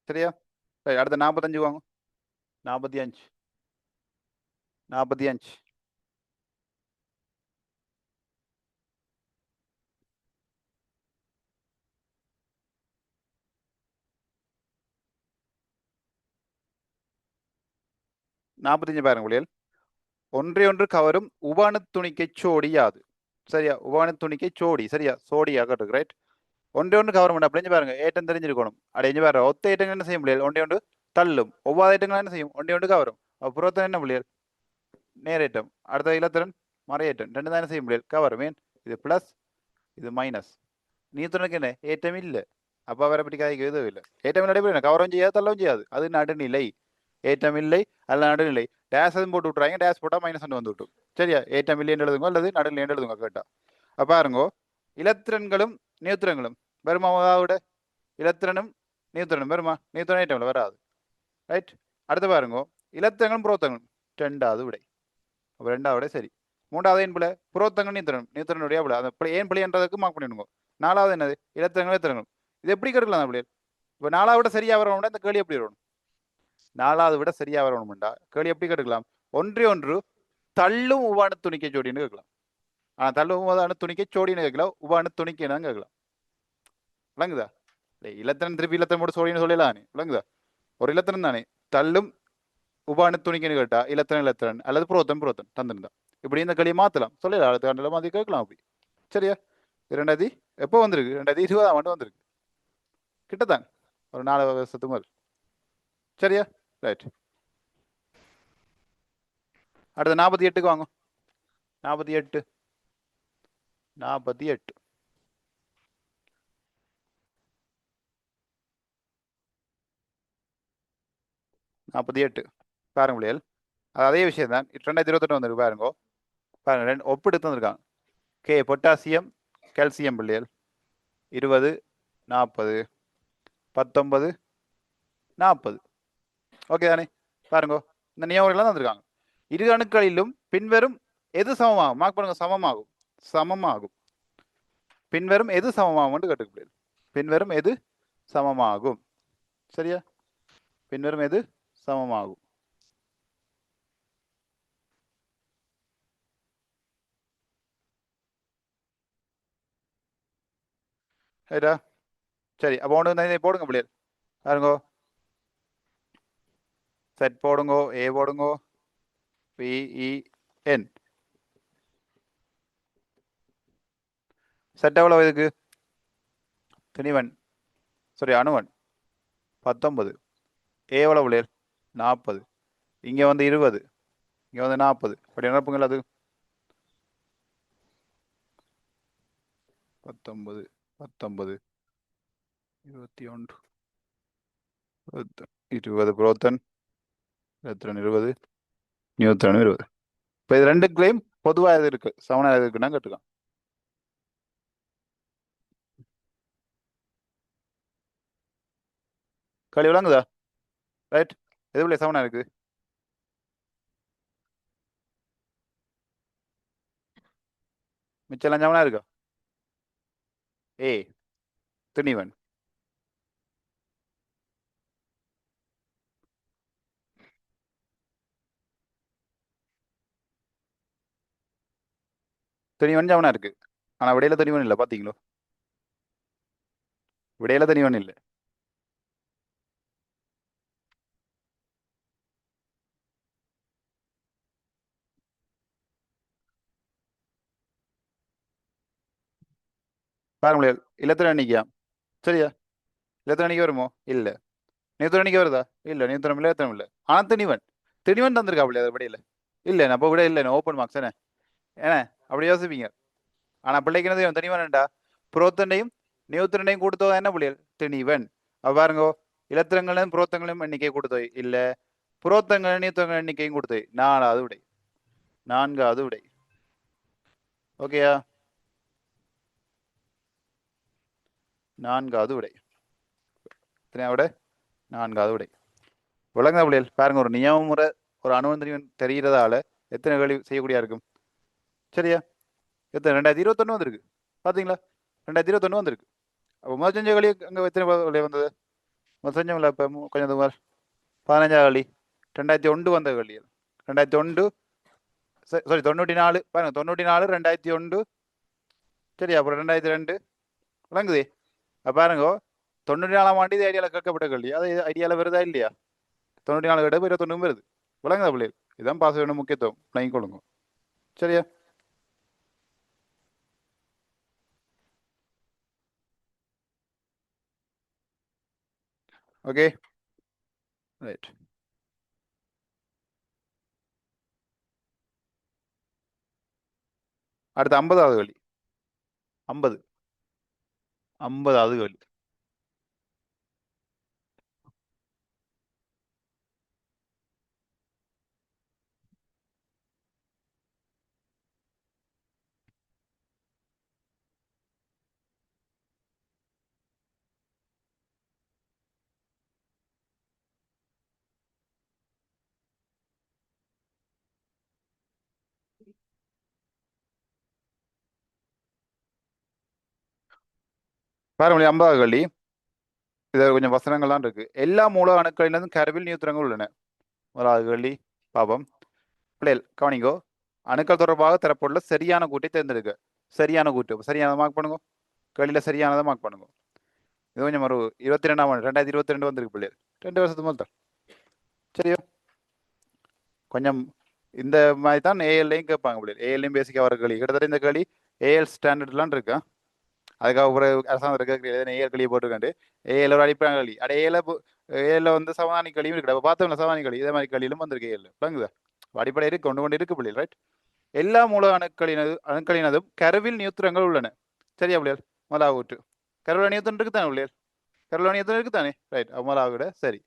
[SPEAKER 1] சரியா? ரைட். அடுத்த 45 வாங்க. 45, 45. பாருங்க பிள்ளைகள். ஒன்றை ஒன்று கவரும் உபானு துணிக்கை சோடி யாது? சரியா? உபானு துணிக்கை சோடி. சரியா? சோடியாக இருக்கு. ரைட். ஒன்றை ஒன்று கவரும் அப்படின்னு பாருங்க. ஏட்டம் தெரிஞ்சிருக்கணும். அடைஞ்சு பாருங்க. ஒத்த ஏட்டங்கள் என்ன செய்யும் பிள்ளைகள்? ஒன்றை ஒன்று தள்ளும். ஒவ்வாத ஏட்டங்கள் என்ன செய்யும்? ஒன்றை ஒன்று கவரும். புறத்தன் என்ன பிள்ளைகள்? நேரேட்டம். அடுத்த இலத்திரன் மறையேட்டம். 2 தான் என்ன செய்யும் பிள்ளைகள்? கவரும். ஏன்? இது பிளஸ், இது மைனஸ். நீத்துறனுக்கு என்ன? ஏட்டம் இல்லை. அப்போ அவரை பற்றி கதைக்கு எதுவும் இல்லை. ஏட்டம் நடைபெறும், கவரம் செய்யாது, தள்ளவும் செய்யாது. அது நடுநிலை. ஏற்றம் இல்லை அல்ல நடுநிலை. டேஸ் அதுவும் போட்டு விட்றாங்க. டேஸ் போட்டால் மைனஸ் ஒன்று வந்து விட்டும். சரியா? ஏற்றம் இல்லைன்னு எழுதுங்க அல்லது நடுநிலைன்னு எழுதுங்க கேட்டா. அப்போ பாருங்கோ, இலத்திரன்களும் நியூத்திரங்களும் வருமாவோட இலத்திரனும் நியூத்திரனும் வருமா? நியூத்திரன் ஏற்றமில்ல வராது. ரைட். அடுத்து பாருங்கோ, இலத்திரங்களும் புரோத்தங்களும் 2வது விடை. அப்போ 2வது விடை சரி. 3வது ஏன் பிள்ளை? புரோத்தங்கள் நியூத்திரன். நியூத்திரனுடைய பிள்ளை. அந்த ஏன் பிள்ளைன்றதுக்கு மார்க் பண்ணிடுங்க. 4வது என்னது? இலத்திரங்களும் இலத்திரங்களும். இது எப்படி கெடுக்கலாம் பிள்ளைகள்? இப்போ 4வது விட சரியா வரணும்னா இந்த கேள்வி எப்படி வரணும்? 4வது விட சரியா வரணும்டா கேள்வி எப்படி கேட்கலாம்? ஒன்றே ஒன்று தள்ளும் உபானு துணிக்கை ஜோடின்னு கேட்கலாம். ஆனால் தள்ளும் உபானு துணிக்கை ஜோடின்னு கேட்கலாம், உபானு துணிக்கைன்னு தான் கேட்கலாம். விளங்குதா? இலத்திரன் திருப்பி இலத்திரன் போட்டு சோடின்னு சொல்லலாம். விளங்குதா? ஒரு இலத்திரன் தானே. தள்ளும் உபானு துணிக்கைன்னு கேட்டா இலத்திரன் இலத்திரன் அல்லது புரோத்தன் புரோத்தன் தந்திருந்தா இப்படி இந்த களியை மாற்றலாம். சொல்லலாம். அடுத்த ஆண்டில் மாதிரி கேட்கலாம் அப்படி. சரியா? 2000 எப்போ வந்திருக்கு? 2020ஆம் ஆண்டு வந்திருக்கு. கிட்டத்தான் ஒரு 4 வருஷத்துக்கு முதல். சரியா? ரைட். அடுத்து 48க்கு வாங்க. 48 48 48 பாருங்க பிள்ளைகள். அது அதே விஷயம் தான். 2028 வந்திருக்கு பாருங்க. பாருங்க ரெண்டு ஒப்பிட்டு வந்திருக்காங்க. கே பொட்டாசியம் கால்சியம் பிள்ளைகள் 20 40 19 40. ஓகே தானே? பாருங்க இந்த நியமங்கள்லாம் தந்திருக்காங்க. இரு அணுக்களிலும் பின்வரும் எது சமமாகும்? மார்க் பண்ணுங்க. சமமாகும். சமமாகும். பின்வரும் எது சமமாகும் கேட்டுக்கு. பின்வரும் எது சமமாகும்? சரியா? பின்வரும் எது சமமாகும்? சரிடா? சரி அப்போ ஒன்று போடுங்க பிள்ளைகள். பாருங்கோ. செட் போடுங்கோ. ஏ போடுங்கோ. PEN. செட் எவ்வளவு இதுக்கு? துணிவன் சாரி அணுவன் 19. ஏ எவ்வளவு பிள்ளைகள்? 40. இங்கே வந்து 20. இங்கே வந்து 40. அப்படி நிரப்புங்கள். அது 19 19 21 20 புரோத்தன் 22 20 நியூத்தன் 20. இப்போ இது ரெண்டு கிளைம் பொதுவாக எது இருக்கு? சமனா எது இருக்குன்னா கேட்டுக்கலாம். களி விளங்குதா? ரைட். எது பிள்ளை சமனா இருக்கு? மிச்சம் சமனா இருக்கா? ஏ துணிவன். துணிவன் சமனா இருக்கு. ஆனா விடையில துணிவன் இல்லை. பாத்தீங்களோ? விடையில துணிவன் இல்லை. பாருங்க பிள்ளைகள். இல்லத்திர எண்ணிக்கையா? சரியா? இல்லத்திர எண்ணிக்கை வருமோ? இல்ல. நியூத்திரன் எண்ணிக்கை வருதா? இல்ல. நியூத்திரம் இல்லை. எத்தனம் இல்லை. ஆனா திணிவன். திணிவன் தந்திருக்கா பிள்ளை அது விடையில? இல்ல. அப்போ விட இல்லை. ஓப்பன் மார்க்ஸ் என்ன? ஏன்னா அப்படி யோசிப்பீங்க. ஆனா பிள்ளைக்கு என்ன தெரியும்? திணிவன்டா புரோத்தனையும் நியூத்திரனையும் கொடுத்தோ என்ன பிள்ளைகள்? திணிவன். அப்ப பாருங்க. இலத்திரங்களும் புரோத்தங்களும் எண்ணிக்கை கொடுத்தோ இல்ல. புரோத்தங்கள் நியூத்திரங்கள் எண்ணிக்கையும் கொடுத்தோ 4வது விடை. 4வது விடை. ஓகேயா? 4வது விடை. விட 4வது விடை. விளங்க பிள்ளைகள். பாருங்க ஒரு நியம முறை ஒரு அணுவந்திரிவன் தெரிகிறதால எத்தனை கேள்வி செய்யக்கூடியா இருக்கும். சரியா? எத்தனை 2021 வந்திருக்கு. பாத்தீங்களா? 2021 வந்திருக்கு. அப்போ முதல் செஞ்ச களி அங்கே எத்தனை களி வந்தது? முதல் செஞ்சோம்ல இப்போ கொஞ்சம் தூரம் 15 களி 2001 வந்த களிகள் 2001 சாரி 94 பாருங்க 94 2001 சரி அப்புறம் 2002 விளங்குதே. பாருங்க 94ஆம் ஆண்டு இது ஐடியாவில் கேட்கப்பட்ட கல்வி. அது ஐடியாவில் வருதா இல்லையா? 94 கேட்ட 21 வருது. விளங்குதா பிள்ளைகள்? இதுதான் பாஸ் வேணும் முக்கியத்துவம் விளங்கி கொடுங்க. சரியா? Okay right. அடுத்து 50வது கேள்வி. 50 50வது கேள்வி. பாருங்க 50வது கேள்வி. இதில் கொஞ்சம் வசனங்கள்லாம் இருக்கு. எல்லா மூல அணுக்களிலிருந்தும் கருவில் நியூத்திரங்கள் உள்ளன. முதலாவது கேள்வி பாபம். பிள்ளைகள் கவனிங்கோ. அணுக்கள் தொடர்பாக தரப்பட்டுள்ள சரியான கூட்டை தேர்ந்தெடுக்க. சரியான கூட்டு சரியானதை மார்க் பண்ணுங்க. கேள்வியில சரியானதை மார்க் பண்ணுங்க. இது கொஞ்சம் ஒரு 22ஆம் ஆண்டு 2022 வந்திருக்கு பிள்ளைகள். 2 வருஷத்துக்கு முதல் தான். சரியோ? கொஞ்சம் இந்த மாதிரி தான் ஏஎல்லையும் கேட்பாங்க பிள்ளைகள். ஏஎல்லையும் பேசிக்காக வர கேள்வி. கிட்டத்தட்ட இந்த கேள்வி ஏஎல் ஸ்டாண்டர்ட்லாம் இருக்கா. அதுக்காக ஒரு அரசாங்கம் கேட்குறது ஏஎல் களியை போட்டுருக்காண்டு ஏஎல் ஒரு அடிப்படை களி அட ஏல வந்து சமாதானி களியும் இருக்கு அப்போ பார்த்தோம்ல சமாதானி களி இதே மாதிரி களியிலும் வந்திருக்கு ஏழு விளங்குதா அடிப்படை இருக்கு கொண்டு கொண்டு இருக்கு பிள்ளைகள் ரைட் எல்லா மூல அணுக்களினதும் கருவில் நியூத்திரங்கள் உள்ளன சரியா பிள்ளைகள் முதலாவது கருவில் நியூத்திரன் இருக்குதானே பிள்ளைகள் கருவில் நியூத்திரன் இருக்குதானே ரைட் முதலாவது சரி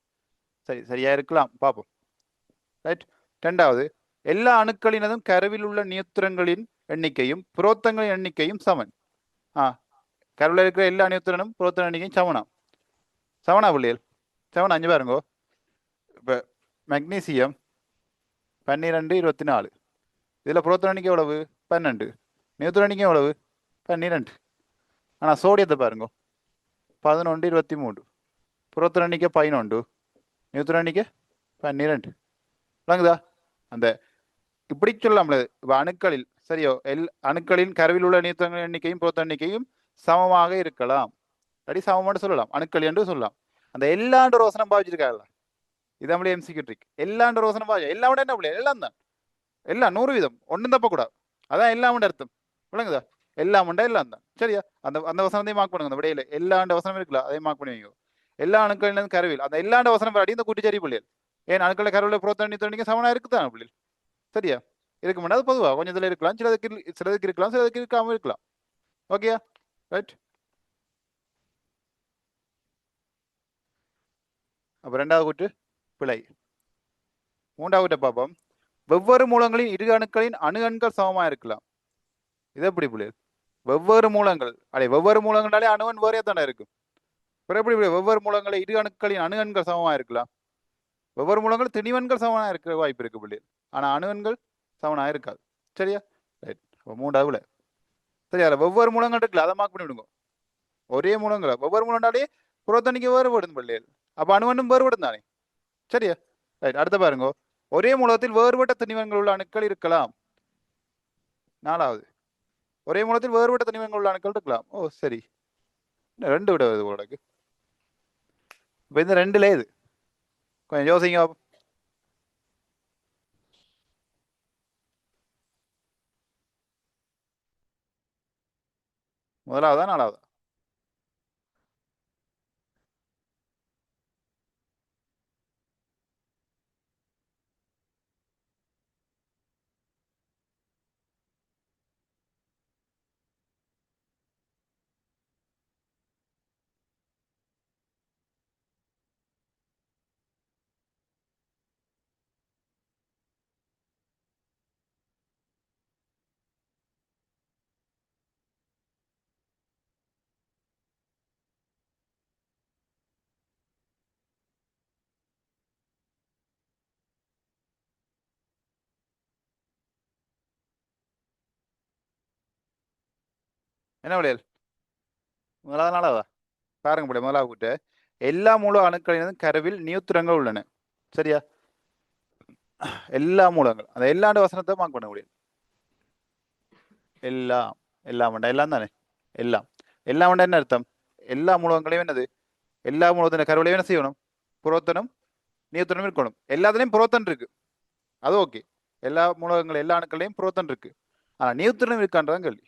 [SPEAKER 1] சரி சரியா இருக்கலாம் பார்ப்போம் ரைட் ரெண்டாவது எல்லா அணுக்களினதும் கருவில் உள்ள நியூத்திரங்களின் எண்ணிக்கையும் புரோத்தங்களின் எண்ணிக்கையும் சமன் கருவில் இருக்கிற எல்லா நியூத்திரனும் புரோத்தன எண்ணிக்கையும் சமனா பிள்ளைகள் சமனா அஞ்சு பாருங்கோ இப்போ மெக்னீசியம் 12 24 இதில் புரோத்தன எண்ணிக்கை எவ்வளவு 12 நியூத்திரன் எண்ணிக்கை எவ்வளவு 12 ஆனால் சோடியத்தை பாருங்க 11 23 புரோத்தன எண்ணிக்கை 11 நியூத்திரன் எண்ணிக்கை 12 விளங்குதா அந்த இப்படி சொல்லலாம்ல இப்போ அணுக்களில் சரியோ அணுக்களின் கருவில் உள்ள நியூத்திரங்களின் எண்ணிக்கையும் புரோத்தன எண்ணிக்கையும் சமமாக இருக்கலாம் அப்படி சமமாக சொல்லலாம் அணுக்கள் என்று சொல்லலாம் அந்த எல்லாண்டு ரோசனம் பாவிச்சிருக்காங்கல்ல இது நம்மளே எம்சிக்யூ ட்ரிக் எல்லாண்டு ரோசனம் பாவி எல்லாம் என்ன பிள்ளை எல்லாம் தான் எல்லாம் 100% ஒன்றும் தப்பக்கூடாது அதான் எல்லாம் அர்த்தம் விளங்குதா எல்லாம் உண்டா எல்லாம் தான் சரியா அந்த அந்த வசனத்தையும் மார்க் பண்ணுங்க அந்த விடையில எல்லாண்டு வசனம் இருக்குல்ல அதையும் மார்க் பண்ணி வைங்க எல்லா அணுக்களின் கருவில் அந்த எல்லாண்டு வசனம் அடி இந்த கூட்டிச்சேரி பிள்ளைகள் ஏன் அணுக்களை கருவில் புரோத்தனி தோணிக்க சமனா இருக்குதான் பிள்ளைகள் சரியா இருக்க மாட்டாது பொதுவாக கொஞ்சம் இதில் இருக்கலாம் சிலதுக்கு இருக்கலாம் சிலதுக்கு இருக்காம இருக்கலாம் ஓகேயா ரைட் அப்போ ரெண்டாவது கூட்டு பிழை மூன்றாவது பார்ப்போம் வெவ்வேறு மூலங்களின் இரு அணுக்களின் அணுகண்கள் சமமாக இருக்கலாம் இது எப்படி பிள்ளைகள் வெவ்வேறு மூலங்கள் வெவ்வேறு மூலங்களாலே அணுவன் வேறையா தானே இருக்கும் எப்படி வெவ்வேறு மூலங்களை இரு அணுக்களின் அணுகண்கள் சமமாக இருக்கலாம் வெவ்வேறு மூலங்கள் திணிவன்கள் சமனாக இருக்க வாய்ப்பு இருக்கு பிள்ளைகள் ஆனால் அணுகண்கள் சமனாக இருக்காது சரியா ரைட் மூன்றாவது சரியா வெவ்வேறு மூலங்கள் இருக்குல்ல அதை மார்க் பண்ணி விடுங்க ஒரே மூலங்களை வெவ்வேறு மூலம்னாலே புறத்தணிக்கு வேறுபடும் பிள்ளைகள் அப்போ அணுவனும் வேறுபடும் தானே சரியா ரைட் அடுத்த பாருங்க ஒரே மூலத்தில் வேறுபட்ட திணிவன்கள் உள்ள அணுக்கள் இருக்கலாம் நாலாவது ஒரே மூலத்தில் வேறுபட்ட தனிமங்கள் உள்ள அணுக்கள் இருக்கலாம் ஓ சரி ரெண்டு விட வருது உங்களுக்கு இப்போ இந்த ரெண்டுல இது கொஞ்சம் யோசிங்க முதலாவதா நாலாவதா என்ன விளையால் முதலாவது நாளாவதா பாருங்க முடியும் முதலாவது கூட்ட எல்லா மூல அணுக்களினதும் கருவில் நியூத்திரங்கள் உள்ளன சரியா எல்லா மூலங்கள் அந்த எல்லாண்டு வசனத்தை மார்க் பண்ண முடியும் எல்லாம் எல்லாம் வேண்டாம் எல்லாம் தானே எல்லாம் எல்லாம் வேண்டாம் என்ன அர்த்தம் எல்லா மூலங்களையும் என்னது எல்லா மூலத்தின கருவிலையும் என்ன செய்யணும் புரோத்தனம் நியூத்திரனும் இருக்கணும் எல்லாத்துலேயும் புரோத்தன் இருக்கு அது ஓகே எல்லா மூலகங்கள் எல்லா அணுக்கள்லையும் புரோத்தன் இருக்கு ஆனால் நியூத்திரனும் இருக்கான்றதான் கேள்வி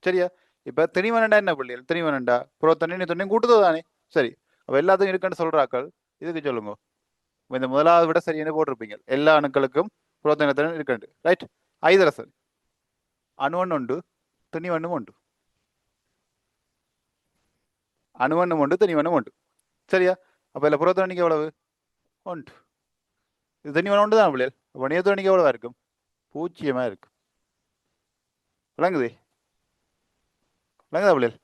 [SPEAKER 1] சரியா இப்போ திணிவனண்டா என்ன பிள்ளைகள் திணிவனண்டா புரோத்தனையும் நியூத்திரனையும் கூட்டுதோ தானே சரி அப்போ எல்லாத்துக்கும் இருக்குன்னு சொல்றாக்கள் இதுக்கு சொல்லுங்க இந்த முதலாவது விட சரியான போட்டிருப்பீங்க எல்லா அணுக்களுக்கும் புரோத்தனத்திலும் இருக்கு ரைட் ஐதரசன் அணுவன் உண்டு திணிவண்ணும் உண்டு அணுவண்ணும் உண்டு திணிவண்ணும் உண்டு சரியா அப்போ இல்லை புரோத்தனிக்கு எவ்வளவு உண்டு இது திணிவன் உண்டு தான் பிள்ளைகள் அப்போ நியூத்திரனிக்கு எவ்வளவா இருக்கும் 0 இருக்கு விளங்குது விளங்குதா பிள்ளைகள்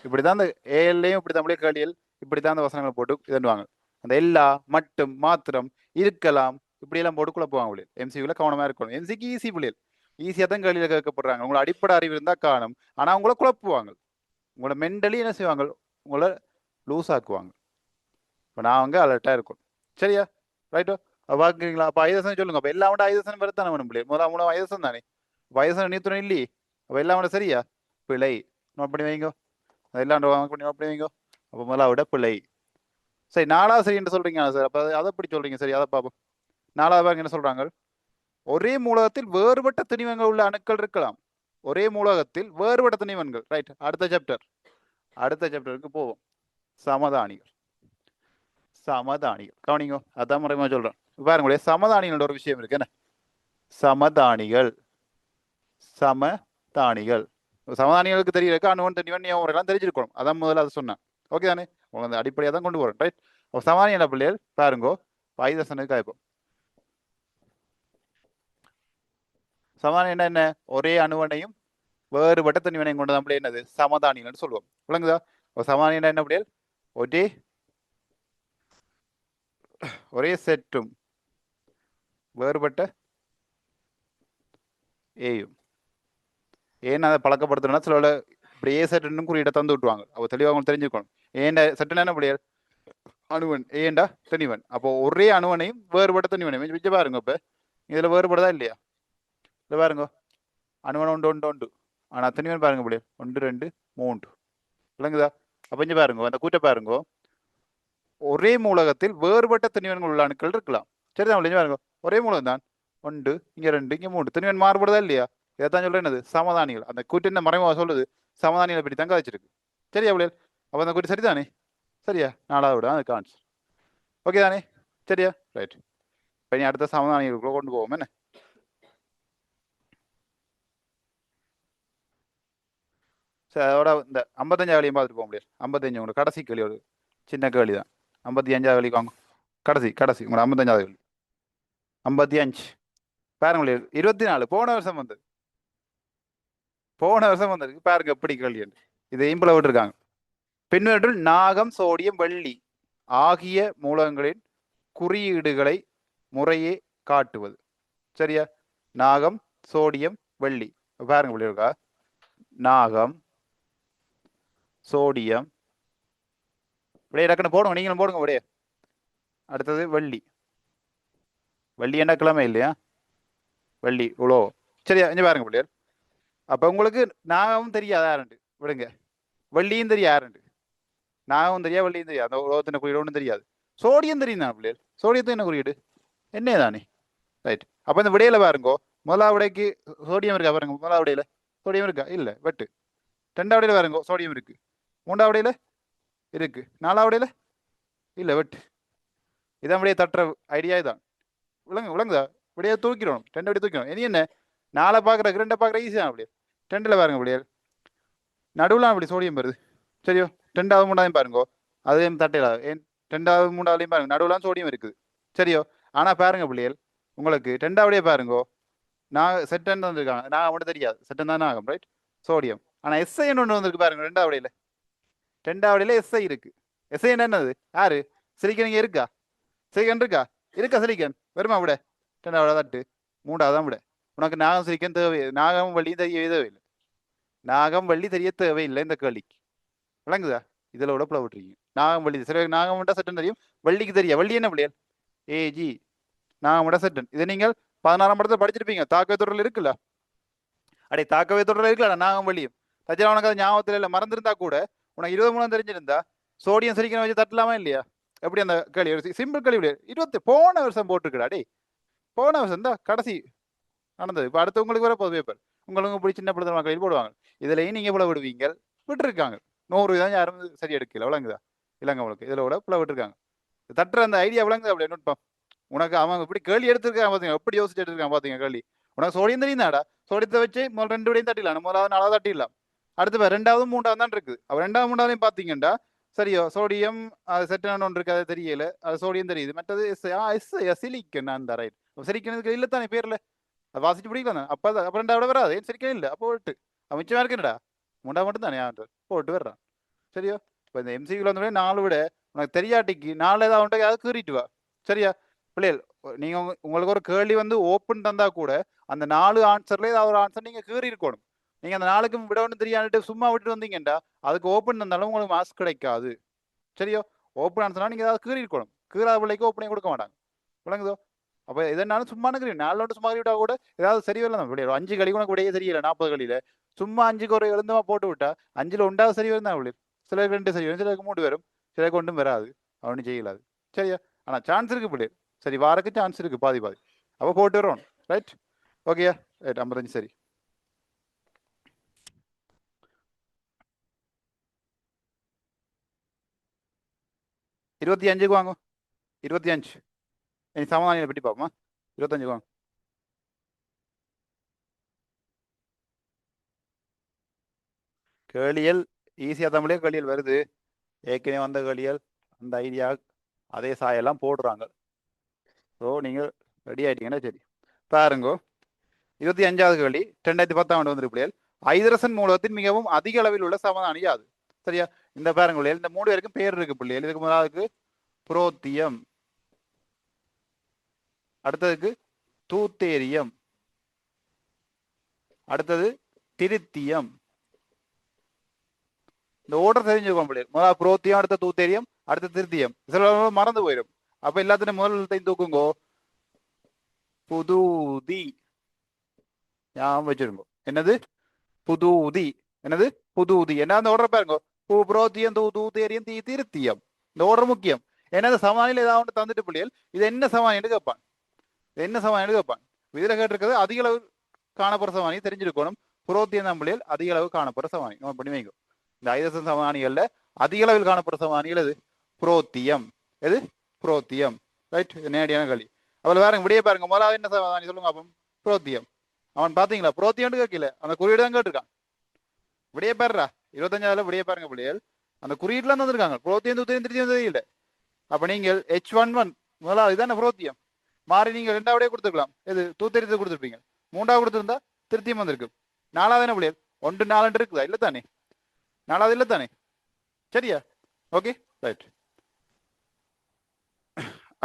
[SPEAKER 1] இப்படிதான் அந்த ஏஎல்லையும் இப்படி தமிழே கேள்விகள் இப்படித்தான் அந்த வசனங்களை போட்டு இதன்னுவாங்க அந்த எல்லா மட்டும் மாத்திரம் இருக்கலாம் இப்படியெல்லாம் போட்டு குழப்புவாங்க பிள்ளைகள் எம்சியூல கவனமா இருக்கணும் எம்சிக்கு ஈஸி பிள்ளைகள் ஈஸியாக தான் கேள்வியில் கேட்கப்படுறாங்க உங்களை அடிப்படை அறிவு இருந்தால் காணும் ஆனால் உங்களை குழப்புவாங்க உங்களை மென்டலி என்ன செய்வாங்க உங்களை லூஸ் ஆக்குவாங்க இப்போ நான் அவங்க அலர்ட்டாக இருக்கும் சரியா ரைட்டோ பார்க்குறீங்களா அப்போ ஐதசனம் சொல்லுங்க அப்போ எல்லா விட ஐதசனம் பெருத்தானே வேணும் பிள்ளை முதல் ஐதசனம் தானே வயசனம் நீத்துறோம் இல்லையே அப்போ எல்லாம் விட சரியா பிழை நோட் பண்ணி வைங்கோ அதெல்லாம் நோட் பண்ணி வைங்கோ அப்போ முதலாவிட பிழை சரி நாலாவது சரி என்று சொல்றீங்க சார் அப்போ அதை எப்படி சொல்றீங்க சரி அதை பார்ப்போம் நாலாவது பாருங்க என்ன சொல்றாங்க ஒரே மூலகத்தில் வேறுபட்ட திணிவங்கள் உள்ள அணுக்கள் இருக்கலாம் ஒரே மூலகத்தில் வேறுபட்ட திணிவன்கள் ரைட் அடுத்த சாப்டர் அடுத்த சாப்டருக்கு போவோம். சமதானிகள். சமதானிகள் கவனிங்க, அதான் முறைமா சொல்றேன். பாருங்களே, சமதானிகளோட ஒரு விஷயம் இருக்கு என்ன? சமதானிகள். சமதானிகள் சமதானிகளுக்கு தெரியறதுக்கு அணுவன் தனிவன் எல்லாம் தெரிஞ்சிருக்கணும். அதான் முதல்ல அதை சொன்னேன். ஓகே தானே? உங்களுக்கு அடிப்படையாக தான் கொண்டு போறேன். ரைட். சமதானியல பிள்ளைகள் பாருங்கோ, வைதசனுக்கு ஆயிப்போம். சமதானியம் என்ன? ஒரே அணுவனையும் வேறுபட்ட தனிவனையும் கொண்டு தான் என்னது சமதானியம்னு சொல்லுவோம். விளங்குதா? சமதானியம் என்ன பிள்ளைகள்? ஒரே செட்டும் வேறுபட்ட ஏயும். ஏன்னு அதை பழக்கப்படுத்தணும்னா சில இப்படி ஏ செட்டுன்னு குறியிட தந்து விட்டுவாங்க. அப்போ தெளிவாக அவங்களுக்கு தெரிஞ்சுக்கணும். ஏண்ட செட்டுனா என்ன பிள்ளைகள்? அணுவன். ஏண்டா தனிவன். அப்போ ஒரே அணுவனையும் வேறுபட்ட தனிவனையும் வச்சு பாருங்க. இப்போ இதுல வேறுபடுதா இல்லையா? இல்லை பாருங்க, அணுவன் ஒன்று ஒன்று ஒன்று, ஆனா தனிவன் பாருங்க பிள்ளைகள் 1 2 3. விளங்குதா? அப்ப இங்க பாருங்க, அந்த கூட்ட பாருங்க, ஒரே மூலகத்தில் வேறுபட்ட தனிவன்கள் உள்ள அணுக்கள் இருக்கலாம். சரிதான் பிள்ளைங்க? பாருங்க, ஒரே மூலகம் தான், 1 இங்க 2 இங்க 3, தனிவன் மாறுபடுதா இல்லையா? இதைத்தான் சொல்றேன் என்னது சமதானிகள். அந்த கூட்டு என்ன மறைமுக சொல்லுது, சமதானிகளை பற்றி தங்க வச்சிருக்கு. சரியா பிள்ளைகள்? அப்ப அந்த கூட்டு சரிதானே? சரியா? 4வது விட அதுக்கு ஆன்சர். ஓகே தானே? சரியா? ரைட். இப்போ நீ அடுத்த சமதானிகளுக்குள்ள கொண்டு போவோம் என்ன? சரி, அதோட இந்த 55 வேலையும் பார்த்துட்டு போக முடியாது. 55 உங்களுக்கு கடைசி கேள்வி, ஒரு சின்ன கேள்வி தான். 55 வேலைக்கு வாங்க. கடைசி கடைசி உங்களோட 55 கேள்வி. 55 பாருங்க, 24 போன வருஷம் வந்தது. போன வருஷம் வந்திருக்கு பாருங்க எப்படி கேள்வி என்று. இதை இம்புல விட்டுருக்காங்க. பின்வற்றில் நாகம், சோடியம், வெள்ளி ஆகிய மூலகங்களின் குறியீடுகளை முறையே காட்டுவது. சரியா? நாகம், சோடியம், வெள்ளி. பாருங்க இப்படி இருக்கா, நாகம், சோடியம், இப்படியே டக்குன்னு போடுங்க, நீங்களும் போடுங்க இப்படியே. அடுத்தது வெள்ளி. வெள்ளி என்ன கிழமை இல்லையா? வெள்ளி உலோ. சரியா? இங்க பாருங்க பிள்ளையர். அப்ப உங்களுக்கு நாகமும் தெரியாது யாருண்டு விடுங்க, வெள்ளியும் தெரியும் யாருண்டு. நாகமும் தெரியாது, வெள்ளியும் தெரியாது, அந்த உலோகத்தின குறியீடு ஒன்றும் தெரியாது. சோடியம் தெரியும் தான் பிள்ளையர். சோடியத்தை என்ன குறியீடு? என்ன தானே? ரைட். அப்ப இந்த விடையில பாருங்கோ, முதலாவது விடைக்கு சோடியம் இருக்கா பாருங்க. முதலாவது விடையில சோடியம் இருக்கா? இல்ல, வெட்டு. 2வது விடையில பாருங்க சோடியம் இருக்கு. 3வது விடையில இருக்கு. 4வது விடையில இல்ல, வெட்டு. இதான் விடையை தட்டுற ஐடியா இதான். விளங்குதா? விடையை தூக்கிடணும், 2 விடையை தூக்கிடணும். இனி என்ன, 4 பாக்குற 2 பாக்குற ஈஸியா அப்படியே. 2ல பாருங்க அப்படியே நடுவுலாம் அப்படி சோடியம் வருது. சரியோ? 2வது 3வது பாருங்க, அதையும் தட்டையில ஏன் 2வது 3வதுலையும் பாருங்க நடுவுலாம் சோடியம் இருக்குது. சரியோ? ஆனா பாருங்க பிள்ளைகள், உங்களுக்கு 2வதே பாருங்க, நான் செட்டன் வந்திருக்காங்க, நான் மட்டும் தெரியாது, செட்டன் தானே ஆகும். ரைட். சோடியம். ஆனா எஸ்ஐ ஒன்று வந்திருக்கு பாருங்க 2வதுல. 2வதுல எஸ்ஐ இருக்கு. எஸ்ஐ என்னது? யாரு? சிலிக்கன் இங்க இருக்கா? சிலிக்கன் இருக்கா? இருக்கா சிலிக்கன்? வருமா விட? 2வது தட்டு. 3வது தான் விட. உனக்கு நாகம் சிலிக்கன் தேவை, நாகம் வள்ளியும் தெரிய தேவையில்லை. நாகம் வள்ளி தெரிய தேவையில்லை இந்த கேள்விக்கு. விளங்குதா? இதுல விட பிளவு விட்டுறீங்க. நாகம் வள்ளி சரி, நாகம் மட்டும் சட்டன் தெரியும், வள்ளிக்கு தெரியா. வள்ளி என்ன பிள்ளைகள்? ஏஜி. நாகம் மட்டும் சட்டன். இதை நீங்கள் 16ஆம் படத்தில் படிச்சிருப்பீங்க. தாக்கவே தொடரில் இருக்குல்ல? அடே, தாக்கவே தொடரில் இருக்குல்ல நாகம் வள்ளியும். தஜா உனக்கு அது ஞாபகத்தில் இல்லை, மறந்துருந்தா கூட உனக்கு 20 மூலம் தெரிஞ்சிருந்தா சோடியம் சிரிக்கணும் வச்சு தட்டலாமா இல்லையா? எப்படி அந்த கேள்வி? சிம்பிள் கேள்வி. 20 போன வருஷம் போட்டிருக்கடா. டே, போன வருஷம் தான் கடைசி நடந்தது. இப்போ அடுத்து உங்களுக்கு வர பொது பேப்பர், உங்களுக்கு இப்படி சின்ன பிள்ளை மக்களில் போடுவாங்க. இதுலையும் நீங்க இவ்வளவு விடுவீங்க, விட்டுருக்காங்க. 100 தான் யாரும் சரி எடுக்கல. விளங்குதா? இல்லைங்க உங்களுக்கு இதுல கூட பிள்ளை விட்டுருக்காங்க. தட்டுற அந்த ஐடியா விளங்குது அப்படி நுட்பம். உனக்கு அவன் இப்படி கேள்வி எடுத்திருக்கான் பாத்தீங்க, எப்படி யோசிச்சு எடுத்திருக்கான் பாத்தீங்க கேள்வி. உனக்கு சோடியம் தெரியுதாடா? சோடியத்தை வச்சு முதல் 2 விடையும் தட்டிடலாம், முதலாவது 4வது தட்டிடலாம். அடுத்து 2வது 3வது தான் இருக்குது. அப்ப 2வது 3வதையும் பாத்தீங்கன்னா சரியோ, சோடியம் செட்டான ஒன்று இருக்கு, அது தெரியல, அது சோடியம் தெரியுது. மற்றது சிலிக்கன் அந்த ரைட். சிலிக்கனுக்கு இல்லை தானே பேர்ல, அது வாசிச்சு பிடிக்கலாம். அப்ப 2வது வராது, ஏன் சிரிக்கவே இல்லை. அப்போ விட்டு மிச்சமா இருக்குடா, 3வது மட்டும் தானே போட்டு வர்றான். சரியோ? இப்போ இந்த எம்சிக்யூல வந்து 4 விட உனக்கு தெரியாட்டிக்கு 4 ஏதாவது ஏதாவது கீறிட்டு வா. சரியா பிள்ளைகள்? நீங்க உங்களுக்கு ஒரு கேள்வி வந்து ஓப்பன் தந்தா கூட அந்த 4 ஆன்சர்ல ஏதாவது ஒரு ஆன்சர் நீங்க கீறி இருக்கணும். நீங்க அந்த 4க்கும் விட ஒன்று தெரியாதுட்டு சும்மா விட்டுட்டு வந்தீங்கடா, அதுக்கு ஓப்பன் தந்தாலும் உங்களுக்கு மார்க்ஸ் கிடைக்காது. சரியோ? ஓப்பன் ஆன்சர்னா நீங்க ஏதாவது கீறி இருக்கணும். கீறாத பிள்ளைக்கு ஓப்பனே கொடுக்க மாட்டாங்க. விளங்குதோ? அப்ப இதனாலும் சும்மா நினைக்கிறேன் 4 சும்மா விட்டா கூட ஏதாவது சரி வரல தான் விளையாடும். 5 களி உனக்கு விடையே தெரியல 40 களியில. சும்மா 5க்கு ஒரு எழுந்தமா போட்டு விட்டா 5ல் 1வது சரி வரும் தான் விளையாடு. சிலருக்கு 2 சரி வரும், சிலருக்கு 3 வரும், சிலருக்கு ஒன்றும் வராது. அவனு செய்யலாது. சரியா? ஆனா சான்ஸ் இருக்கு பிள்ளை. சரி, வாரக்கு சான்ஸ் இருக்கு பாதி பாதி. அப்ப போட்டு வரோம். ரைட். ஓகேயா? ரைட். 55 சரி. 25க்கு வாங்க. 25 இனி சமதானியை பற்றி பார்ப்போமா. 25 வாங்க. கேளியல் ஈஸியாக தமிழே கேளியல் வருது. ஏற்கனவே வந்த கேளியல் அந்த ஐடியா அதே சாயெல்லாம் போடுறாங்க. ஸோ நீங்கள் ரெடி ஆகிட்டீங்கன்னா சரி. பாருங்கோ 25வது கேள்வி 2010ஆம் ஆண்டு வந்து பிள்ளைகள் ஐதரசன் மூலத்தின் மிகவும் அதிக அளவில் உள்ள சமதானி யாது? சரியா? இந்த பாருங்க பிள்ளைகள் இந்த 3 பேருக்கும் பேர் இருக்கு பிள்ளைகள். இதுக்கு முதலாவதுக்கு புரோத்தியம், அடுத்ததுக்கு தூத்தேரியம், அடுத்தது திருத்தியம். இந்த ஓர்டர் தெரிஞ்சுக்கோங்க பிள்ளைகள். முதலாவது புரோத்தியம், அடுத்த தூத்தேரியம், அடுத்த திருத்தியம். சில மறந்து போயிடும். அப்ப எல்லாத்தையும் முதல் தூக்குங்கோ. புதூதி ஞாபகம் வச்சிருங்க. என்னது? புதூதி. என்னது? புதூதி. என்ன அந்த ஓர்டர் பாருங்க. பூ புரோத்தியம், தூத்தேரியம், திருத்தியம். இந்த ஓர்டர் முக்கியம். ஏன்னா சமானியில் ஏதாவது ஒன்று தந்துட்டு பிள்ளைகள் இது என்ன சமானின்னு கேட்பான். என்ன சமானின்னு கேட்பான். இதுல கேட்டிருக்கிறது அதிக அளவு காணப்படுற சமானி தெரிஞ்சிருக்கணும். புரோத்தியம் தான் பிள்ளைகள் அதிக அளவு காணப்படுற சமானி. நம்ம பண்ணி வைக்கும். இந்த ஐதரசன் சமானிகள்ல அதிக அளவில் காணப்படுற சமானிகள் எது? புரோத்தியம். எது? புரோத்தியம். ரைட்? நேரடியான களி. அவள் பாருங்க விடிய பாருங்க. முதலாவது என்ன சமானி சொல்லுங்க அப்போ? புரோத்தியம். அவன் பாத்தீங்களா? புரோத்தியம் கேட்கல, அந்த குறியீடு தான் கேட்டிருக்கான். விடிய பாருடா 25ஆவதுல விடிய பாருங்க பிள்ளைகள் அந்த குறியீட்டுல வந்திருக்காங்க. புரோத்தியம் தூத்தியம் திருத்தியம் தெரியல. அப்ப நீங்கள் H11 முதலாவது இதான புரோத்தியம் மாறி நீங்க 2ஆவதே கொடுத்துருக்கலாம். எது? தூத்தெரித்து கொடுத்துருப்பீங்க. 3ஆவது கொடுத்துருந்தா திருத்தியம் வந்திருக்கு. 4ஆவது என்ன பிள்ளைகள்? 1 4 இருக்குதா? இல்ல தானே? 4ஆவது இல்ல தானே? சரியா? Okay right.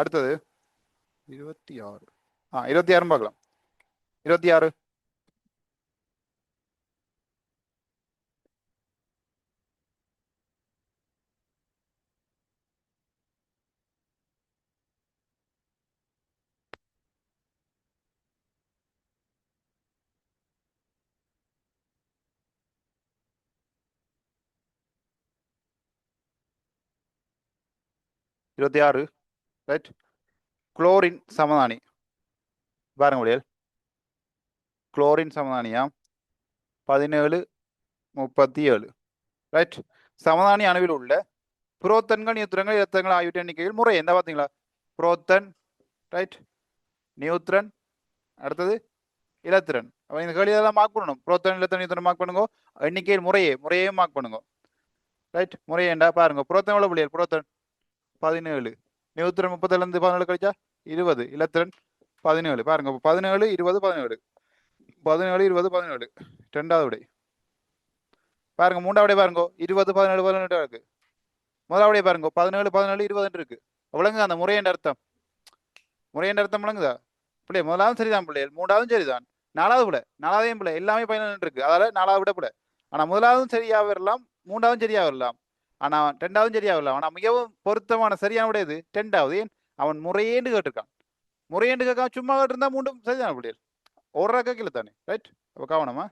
[SPEAKER 1] அடுத்தது 26. 26 பார்க்கலாம். 26 26 ரைட். குளோரின் சமதானி பாருங்க முடியல். குளோரின் சமதானியா 1737 ரைட். சமதானி அணுவில் உள்ள புரோத்தன்கள், நியூத்திரன்கள், இலத்திரன்கள் ஆகியவற்றின் எண்ணிக்கையில் முறை என்ன பார்த்தீங்களா? புரோத்தன் ரைட், நியூத்திரன், அடுத்தது இலத்திரன். அப்ப இந்த கேள்வியெல்லாம் மார்க் பண்ணணும். புரோத்தன், இலத்திரன், நியூத்திரன் மார்க் பண்ணுங்க. எண்ணிக்கையில் முறையே மார்க் பண்ணுங்க. ரைட்? முறையேண்டா பாருங்க. புரோத்தன் எவ்வளவு பிள்ளைகள்? புரோத்தன் 17, நியூத்திரன் 37 17 கழிச்சா 20, இலத்திரன் 17. பாருங்க 17 20 17 17 20 17 ரெண்டாவது விடை. பாருங்க மூன்றாவது பாருங்க 20 17 17 இருக்கு. முதலாவதே பாருங்க 17 17 20 இருக்கு. விளங்குங்க அந்த முறையேண்ட அர்த்தம். முறையேண்ட அர்த்தம் விளங்குதா பிள்ளை? முதலாவது சரிதான் பிள்ளைகள், மூன்றாவதும் சரிதான், நாலாவது விட நாலாவதையும் பிள்ளை எல்லாமே 17 இருக்கு. அதால நாலாவது விட பிள்ளை. ஆனா முதலாவதும் சரியாக வரலாம், மூன்றாவதும் சரியாக வரலாம், ஆனா 2ஆவதும் சரியாக வரலாம். ஆனா மிகவும் பொருத்தமான சரியான விட இது 2ஆவது. ஏன்? அவன் முறையேண்டு கேட்டிருக்கான். முறையேண்டு கேட்காம சும்மா கேட்டிருந்தா மூன்றும் சரிதான் பிள்ளைகள். ஒரு கேட்கல தானே? ரைட்? அப்ப கவனமா.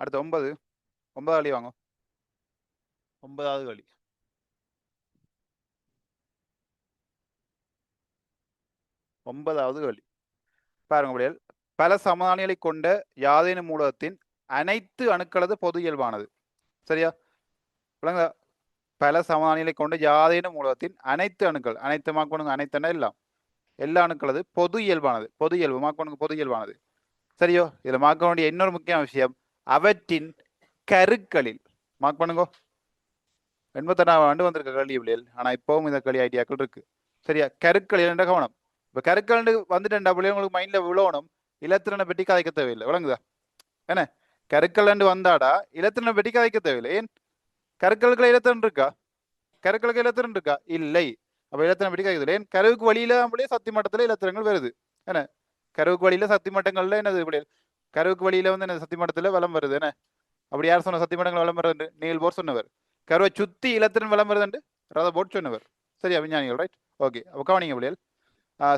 [SPEAKER 1] அடுத்து 9. 9வது களி வாங்க. 9வது களி. 9வது களி பாருங்க பிள்ளைகள். பல சமதானிகளை கொண்ட யாதேனும் மூலகத்தின் அனைத்து அணுக்களது பொது இயல்பானது. சரியா? விளங்குதா? பல சமதானிகளை கொண்ட யாதேனும் மூலகத்தின் அனைத்து அணுக்கள், அனைத்து மாக்கணுங்க, அனைத்துனா எல்லாம், எல்லா அணுக்களது பொது இயல்பானது. பொது இயல்பு மாக்கணுங்க, பொது இயல்பானது. சரியோ? இதுல மாக்க வேண்டிய இன்னொரு முக்கியமான விஷயம், அவற்றின் கருக்களில் மார்க் பண்ணுங்க. 88ஆம் ஆண்டு வந்திருக்க கேள்வி பிள்ளைகள். ஆனா இப்பவும் இந்த கேள்வி ஐடியாக்கள் இருக்கு. சரியா? கருக்களில் என்ற கவனம். இப்ப கருக்கள் வந்துட்டா பிள்ளைகள் உங்களுக்கு மைண்ட்ல விழணும். இலத்திரனை பற்றி கதைக்க தேவையில்லை. விளங்குதா? என்ன? கருக்கள் வந்தாடா இலத்திரனை பற்றி கதைக்க தேவையில்லை. ஏன்? கருக்களுக்கு இலத்திரன் இருக்கா? கருக்களுக்கு இலத்திரன் இருக்கா? இல்லை. அப்ப இலத்திரனை பற்றி கதைக்க ஏன்? கருவுக்கு வழியில அப்படியே சக்தி மட்டத்துல இலத்திரங்கள் வருது. என்ன? கருவுக்கு வழியில சக்தி மட்டங்கள்ல என்னது பிள்ளைகள்? கருவுக்கு வழியில என்ன சக்தி மட்டத்துல வளம் வருது. என்ன? அப்படி யார் சொன்ன சக்தி மட்டங்கள் வளம் வருது? நீல் போர் சொன்னவர். கருவை சுத்தி இலத்திரன் வளம் வருது ரத போட் சொன்னவர். சரியா? விஞ்ஞானிகள். ரைட்? ஓகே. அப்ப கவனிங்க பிள்ளைகள்.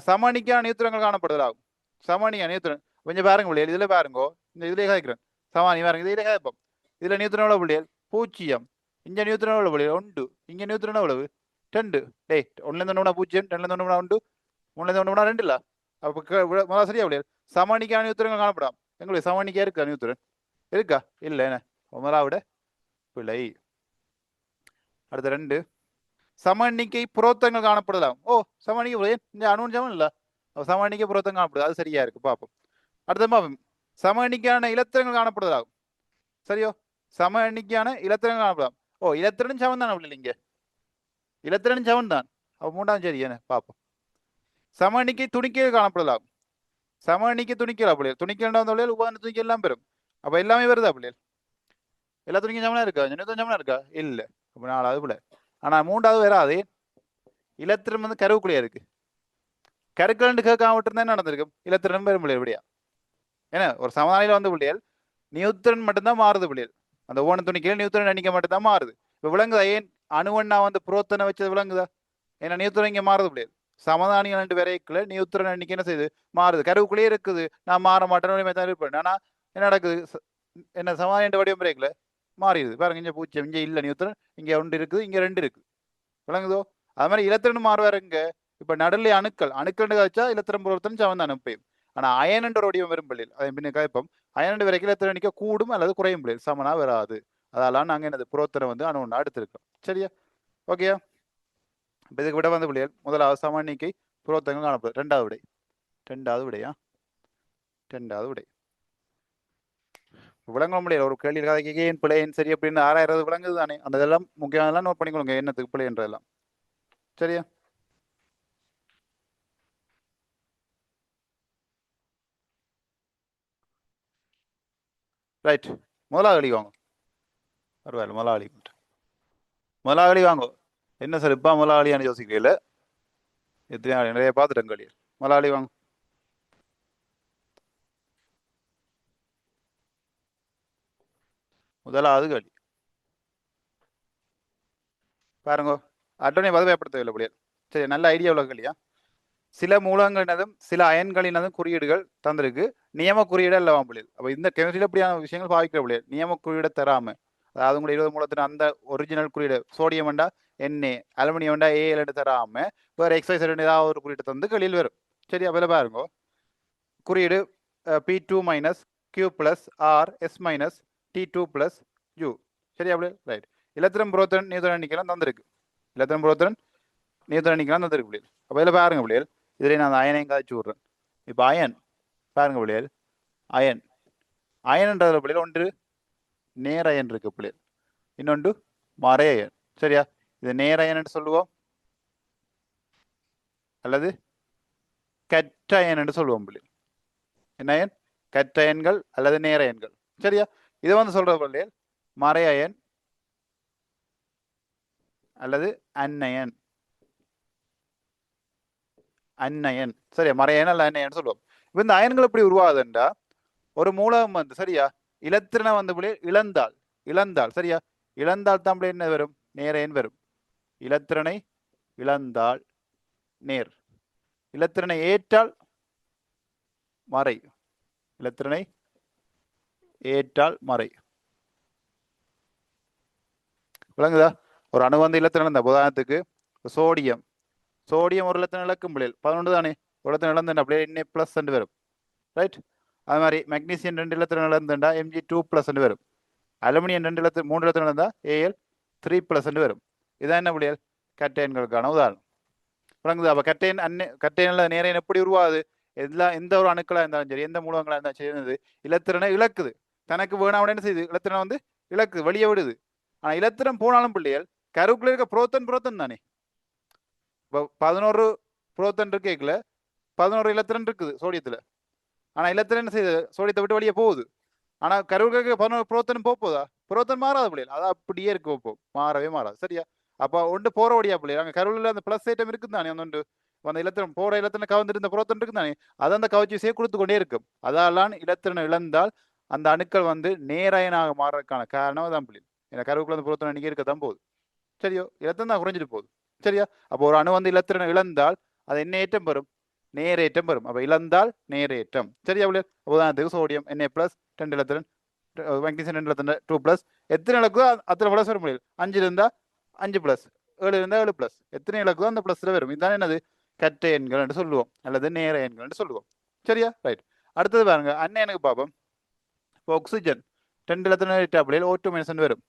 [SPEAKER 1] சமணிக்கான நியூத்திரங்கள் காணப்படுதலாகும். சமணியா நியூத்திரன் கொஞ்சம் பாருங்க பிள்ளைகள், இதுல பாருங்கோ, இந்த இதுல கேட்கிறேன் சமானி பாருங்க, இதுல கேட்போம். இதுல நியூத்திரன் எவ்வளவு பிள்ளைகள்? 0. இங்க நியூத்திரன் எவ்வளவு பிள்ளைகள்? 1. இங்க நியூத்திரன் எவ்வளவு? 2. டேய், 1ல இருந்து 0, 2ல இருந்து 1, 3ல இருந்து 2 இல்ல? அப்ப முதல்ல சரியா பிள்ளைகள், சமணிக்கான நியூத்திரங்கள் காணப்படாம். எங்களுக்கு சமணிக்கா இருக்கா நியூத்திரன்? இருக்கா? இல்ல. என்ன முதலாவிட பிள்ளை. அடுத்த 2, சம எண்ணிக்கை புரோத்தங்கள் காணப்படலாம். ஓ, சம எண்ணிக்கை இந்த அணு சமம் இல்ல, சம எண்ணிக்கை புரோத்தம் காணப்படுது, அது சரியா இருக்கு பார்ப்போம். அடுத்த பார்ப்போம், சம எண்ணிக்கையான இலத்திரங்கள் காணப்படுதலாகும். சரியோ, சம எண்ணிக்கையான இலத்திரங்கள் காணப்படலாம். ஓ, இலத்திரனும் சமம் தான் இல்லைங்க, இலத்திரனும் சமம் தான். அப்ப 3ஆம் சரி என்ன பார்ப்போம். சம எண்ணிக்கை துணிக்கைகள் காணப்படலாம். சம எண்ணிக்கை துணிக்கலாம் பிள்ளைகள், துணிக்கல் உபகரண துணிக்கல் எல்லாம் பெறும். அப்ப எல்லாமே வருதா பிள்ளைகள்? எல்லா துணிக்கும் சமனா இருக்கா? ஜனத்தும் சமனா இருக்கா? இல்ல. அப்ப 4வது பிள்ளை. ஆனா 3வது வராது, இலத்திரம் வந்து கருவுக்குள்ளேயே இருக்கு. கருக்கலண்டு கேட்காம விட்டுருந்தா என்ன நடந்திருக்கும்? இலத்திரன் பெரும் பிள்ளைகள் எப்படியா? ஏன்னா ஒரு சமதானியில வந்து பிள்ளைகள் நியூத்திரன் மட்டும்தான் மாறுது பிள்ளைகள், அந்த ஓன துணிக்கையில் நியூத்திரன் எண்ணிக்கை மட்டும்தான் மாறுது. இப்ப விளங்குதா ஏன் அணுவண்ணா வந்து புரோத்தனை வச்சது விளங்குதா? ஏன்னா நியூத்திரன் இங்க மாறுது பிள்ளைகள், சமதானிகள் 2 வரைக்குள்ள நியூத்திரன் எண்ணிக்கை என்ன செய்யுது? மாறுது. கருவுக்குள்ளேயே இருக்குது, நான் மாற மாட்டேன்னு தான் இருப்பேன். ஆனா என்ன நடக்குது? என்ன சமதானி வடிவம் வரைக்குல மாறிடுது. பாருங்க, இங்க 0, இங்க இல்ல நியூத்திரன், இங்க 1 இருக்குது, இங்க 2 இருக்கு. விளங்குதோ? அது மாதிரி இலத்திரன் மாறுவார் இங்க. இப்ப நடுநிலை அணுக்கள் வச்சா இலத்திரம் புரோத்தன் சமந்தான் எப்பயும். ஆனா அயன் என்ற வடிவம் வரும் பிள்ளைகள், அதை பின்ன கேட்போம். அயன் வரைக்கும் இலத்திரம் எண்ணிக்கை கூடும் அல்லது குறையும் பிள்ளைகள், சமனா வராது. அதெல்லாம் நாங்க என்னது புரோத்தனை வந்து அணு ஒண்ணா எடுத்திருக்கோம். சரியா? ஓகேயா? இப்ப இதுக்கு விட வந்து பிள்ளைகள், முதலாவது சம எண்ணிக்கை புரோத்தங்கள் காணப்படும். 2வது விடை. 2வது விடையா? 2வது விடை. விளங்க முடியல, ஒரு கேள்வி கதைக்கு ஏன் பிள்ளை ஏன் சரி அப்படின்னு ஆராயிறது விளங்குது தானே. அந்த இதெல்லாம் முக்கியமானதெல்லாம் நோட் பண்ணிக்கொள்ளுங்க, என்னத்துக்கு பிள்ளை என்றதெல்லாம். சரியா? ரைட். முதலாவது வெளி வாங்க, பரவாயில்ல. முதலாளி வாங்கோ. என்ன சார் இப்ப முதலாளியான்னு யோசிக்கிறீங்கள? எத்தனை நிறைய பார்த்துட்டேன் களி. முதலாளி வாங்க. முதலாவது களி பாருங்க, அட்டவணை பதவியப்படுத்தவில்லை பிள்ளைகள். சரி, நல்ல ஐடியா உள்ள களியா. சில மூலங்களினதும் சில அயன்களினதும் குறியீடுகள் தந்திருக்கு, நியம குறியீடு அல்லவா பிள்ளைகள். அப்ப இந்த கெமிஸ்ட்ரியில் இப்படியான விஷயங்கள் பாவிக்கிற பிள்ளைகள், நியம குறியீடை தராம, அதாவது உங்களுடைய 20 மூலத்தின் அந்த ஒரிஜினல் குறியீடு, சோடியம் வேண்டா என்ஏ, அலுமினியம் வேண்டா ஏஎல் தராம வேற எக்ஸைஸ் ஏதாவது ஒரு குறியீடு தந்து களியில் வரும். சரி, அப்ப பாருங்க, குறியீடு P2 minus Q plus R S minus T2 plus U. சரியா பிள்ளை? ரைட். இலத்திரம் புரோத்தன் நியூத்திரன் எண்ணிக்கைலாம் தந்திருக்கு, இலத்திரம் புரோத்தன் நியூத்திரன் எண்ணிக்கைலாம் தந்திருக்கு பிள்ளைகள். அப்போ இதில் பாருங்க பிள்ளைகள், இதில் நான் அயனையும் காய்ச்சி விட்றேன். இப்போ அயன் பாருங்க பிள்ளைகள், அயன் அயன்ன்றதுல பிள்ளைகள் ஒன்று நேர் அயன் இருக்கு பிள்ளைகள், இன்னொன்று மறை அயன். சரியா? இது நேர் அயன் சொல்லுவோம் அல்லது கற்றயன் என்று சொல்லுவோம் பிள்ளைகள். என்ன அயன்? கற்றயன்கள் அல்லது நேரயன்கள். சரியா? இதை வந்து சொல்ற பிள்ளைகள் மறை அயன் அல்லது அன்னயன். அன்னயன். சரியா? மறையன் அல்ல அன்னயன் சொல்லுவோம். இப்போ இந்த அயன்கள் எப்படி உருவாகுதுன்றா, ஒரு மூலகம் வந்து சரியா இலத்திரனை வந்து பிள்ளை இழந்தால் சரியா, இழந்தால் தான் பிள்ளை என்ன வரும்? நேரயன் வரும். இலத்திரனை இழந்தால் நேர், இலத்திரனை ஏற்றால் மறை, இலத்திரனை ஏற்றால் மறை. விளங்குதா? ஒரு அணு வந்து இலத்திரன் இந்த உதாரணத்துக்கு சோடியம் ஒரு இலத்திரன் இழக்கும் பிள்ளைகள் 11 தானே, ஒரு இலத்திரன் இழந்துட்டா பிள்ளை என்ன பிளஸ் வரும். ரைட்? அது மாதிரி மெக்னீசியம் 2 இலத்திரன் இழந்துட்டா Mg2+ வரும். அலுமினியம் 3 இலத்திரன் இருந்தா Al3+ வரும். இதான் என்ன பிள்ளைகள்? கட்டையன்களுக்கான உதாரணம். விளங்குது? அப்ப கட்டையன்ல நேரம் எப்படி உருவாது? எந்த ஒரு அணுக்களா இருந்தாலும் சரி, எந்த மூலங்களா இருந்தாலும் சரி, இலத்திரனை இழக்குது. தனக்கு வேணாம் என்ன செய்யுது? இலத்திரனை வந்து இழக்குது, வெளியே விடுது. ஆனா இலத்திரம் போனாலும் பிள்ளைகள் கருவுக்குள்ள இருக்க புரோத்தன் தானே. இப்போ 11 புரோத்தன் இருக்கேக்குல 11 இலத்திரன் இருக்குது சோடியத்துல. ஆனா இலத்திரன் என்ன செய்யுது? சோடியத்தை விட்டு வெளியே போகுது. ஆனா கருவுக்கு 11 புரோத்தன் போதா? புரோத்தன் மாறாத பிள்ளைகள், அது அப்படியே இருக்கு, மாறவே மாறாது. சரியா? அப்ப ஒன்று போற வழியா பிள்ளைகள், அங்க கருவுல அந்த பிளஸ் ஐட்டம் இருக்குது தானே, அந்த அந்த இலத்திரம் போற இலத்திரன் கவர்ந்திருந்த புரோத்தன் இருக்கு தானே, அது அந்த கவர்ச்சியை கொடுத்து கொண்டே இருக்கும். அதாலான் இலத்திரனை இழந்தால் அந்த அணுக்கள் வந்து நேரயனாக மாறதுக்கான காரணம் தான் பிள்ளைகள். ஏன்னா கருவுக்குள்ள அந்த புரோத்தன் அன்னைக்கு இருக்கத்தான் போகுது. சரியோ? இலத்திரம் தான் குறைஞ்சிட்டு போகுது. சரியா? அப்போ ஒரு அணு வந்து இலத்திரனை இழந்தால் அது என்ன ஏற்றம் பெறும்? நேரேற்றம் வரும். அப்போ இழந்தால் நேரேற்றம். சரியா பிள்ளைகள்? உதாரணத்துக்கு சோடியம் Na ப்ளஸ் 2 இலத்திரன், மேக்னீசியம் 2 இலத்திரன் 2 ப்ளஸ், எத்தனை இலக்குதோ அத்தனை ப்ளஸ் வர முடியும். 5 இருந்தால் 5 ப்ளஸ், 7 இருந்தால் 7 ப்ளஸ், எத்தனை இலக்குதோ அந்த ப்ளஸ்ல வரும். இதுதான் என்னது கற்ற எண்கள் என்று சொல்லுவோம், அல்லது நேர எண்கள் என்று சொல்லுவோம். சரியா? ரைட். அடுத்தது பாருங்க, அண்ணனுக்கு பார்ப்போம். இப்போ ஆக்சிஜன் 2 இலத்திரன் அப்படியே O2 மைனஸ் வரும்.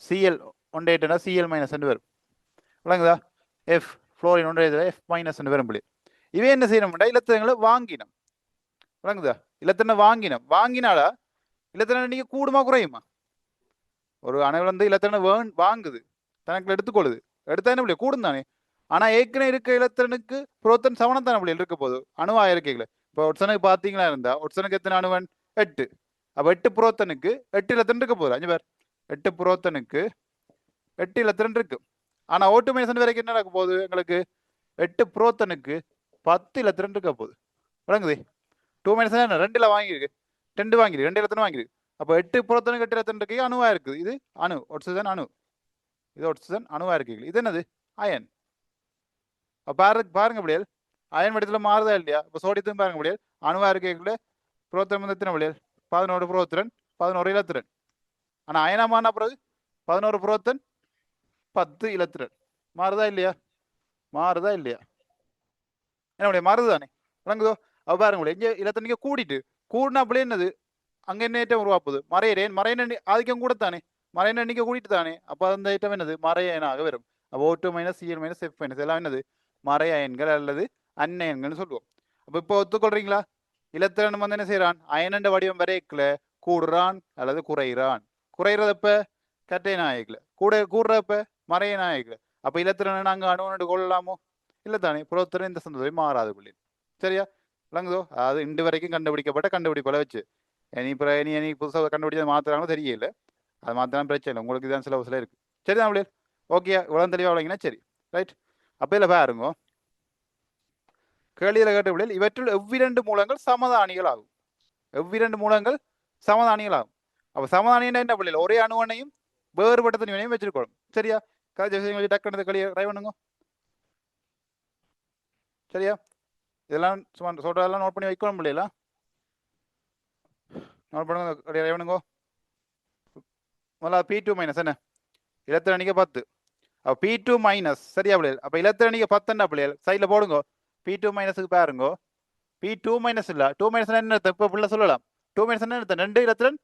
[SPEAKER 1] Cl 1 Cl மைனஸ் வரும். விளங்குதா? F ஃப்ளோரின் 1 F மைனஸ் வரும். இவை என்ன செய்யணும்டா, இலத்திரங்களை வாங்கினோம். விளங்குதா? இலத்திரனை வாங்கினோம். வாங்கினாலா இலத்திரனை நீங்க கூடுமா குறையுமா? ஒரு அணு வந்து இலத்திரனை வாங்குது, தனக்கு எடுத்துக்கொள்ளுது. எடுத்தா என்ன பிள்ளை கூடும் தானே. ஆனா ஏற்கனவே இருக்க இலத்திரனுக்கு புரோத்தன் சமணம் தானே பிள்ளை இருக்க போது அணுவா இருக்கைகளை. இப்போ ஒட்சனுக்கு பார்த்தீங்களா இருந்தா ஒட்சனுக்கு எத்தனை அணுவன் 8. அப்போ 8 புரோத்தனுக்கு 8 இலத்திரன் இருக்க போகுது. 5 பேர் 8 புரோத்தனுக்கு 8 இலத்திரன் இருக்கு. ஆனா O2 மைனஸ் வரைக்கும் என்ன நடக்க போகுது எங்களுக்கு? 8 புரோத்தனுக்கு 10 இலத்திரன் இருக்க போகுது. விளங்குது? 2 மைனஸ் என்ன 2ல வாங்கியிருக்கு, 2 வாங்கியிருக்கு, 2 இலத்திரன் வாங்கியிருக்கு. அப்போ 8 புரோத்தனுக்கு 8 இலத்திரன் இருக்கு, அணுவா இருக்குது. இது அணு ஒட்சிஜன் அணு, இது ஒட்சிஜன் அணுவா இருக்கு. இது என்னது அயன். பாருங்க பிள்ளைகள், அயன் வடிவத்துல மாறுதா இல்லையா? இப்போ சோடியத்தையும் பாருங்க பிள்ளைகள், அணுவா இருக்கீங்களே புரோத்தன் வந்து எத்தனை பிள்ளைகள்? 11 புரோத்திரன் 11 இலத்திரன். ஆனா அயனா மாறின பிறகு 11 புரோத்தன் 10 இலத்திரன். மாறுதா இல்லையா? மாறுதா இல்லையா? என்ன பிள்ளைய மாறுது தானே. விளங்குதோ? அவ பாருங்க இங்க இலத்தனிக்க கூடிட்டு கூடினா பிள்ளை என்னது அங்க என்ன ஐட்டம் உருவாப்புது? மறையறேன். மறையன ஆதிக்கம் கூட தானே, மறையன எண்ணிக்கை கூட்டிட்டு தானே. அப்போ அந்த ஐட்டம் என்னது மறையனாக வரும். அப்போ O2 minus Cl minus F minus எல்லாம் என்னது மறைய அயன்கள் அல்லது அந்நயன்கள்னு சொல்லுவோம். அப்போ இப்போ ஒத்துக்கொள்றீங்களா? இலத்திரன் வந்து என்ன செய்யறான்? அயனண்ட வடிவம் வரைக்கல கூடுறான் அல்லது குறைகிறான். குறைகிறதப்ப கட்டை நாயகல, கூடுறப்ப மறைய நாயகல. அப்ப இலத்திரனை நாங்க அணுவனு கொள்ளலாமோ? இல்ல தானே. புரோத்திரன் இந்த சந்தோஷம் மாறாது பிள்ளை. சரியா? விளங்குதோ? அதாவது இன்று வரைக்கும் கண்டுபிடிக்கப்பட்ட கண்டுபிடிப்பை வச்சு இனி புதுசாக கண்டுபிடிச்சது மாத்திராங்களோ தெரியல. அது மாத்திரம் பிரச்சனை இல்லை, உங்களுக்கு இதான் சிலபஸ்ல இருக்கு. சரிதான் பிள்ளைகள்? ஓகே, இவ்வளவு தெளிவாக விளங்கினா சரி. ரைட். அப்ப இல்ல பாருங்க, கேள்வியில கேட்ட பிள்ளைகள், இவற்றுள் எவ்விரண்டு மூலங்கள் சமதானிகள் ஆகும். எவ்விரண்டு மூலங்கள் சமதானிகள் ஆகும். அப்ப சமதானியம் என்ன பிள்ளைகள்? ஒரே அணுவனையும் வேறுபட்ட தனிவனையும் வச்சிருக்கணும். சரியா? டக்குனு களியை ட்ரை பண்ணுங்க. சரியா? இதெல்லாம் சும்மா சொல்றதெல்லாம் நோட் பண்ணி வைக்கணும் பிள்ளைகளா. நோட் பண்ணுங்க, ட்ரை பண்ணுங்க. முதல்ல P2 மைனஸ் என்ன? இலத்திரனிக்க 10. அப்போ P2 மைனஸ். சரியா பிள்ளைகள்? அப்போ இலத்திரனிக்க 10 பிள்ளைகள் சைடில் போடுங்க. P2 மைனஸுக்கு பாருங்க. P2 மைனஸ் இல்லை, 2 மைனஸ் என்ன? இப்போ பிள்ளை சொல்லலாம் 2 மைனஸ் என்ன? 2 இலத்திரன்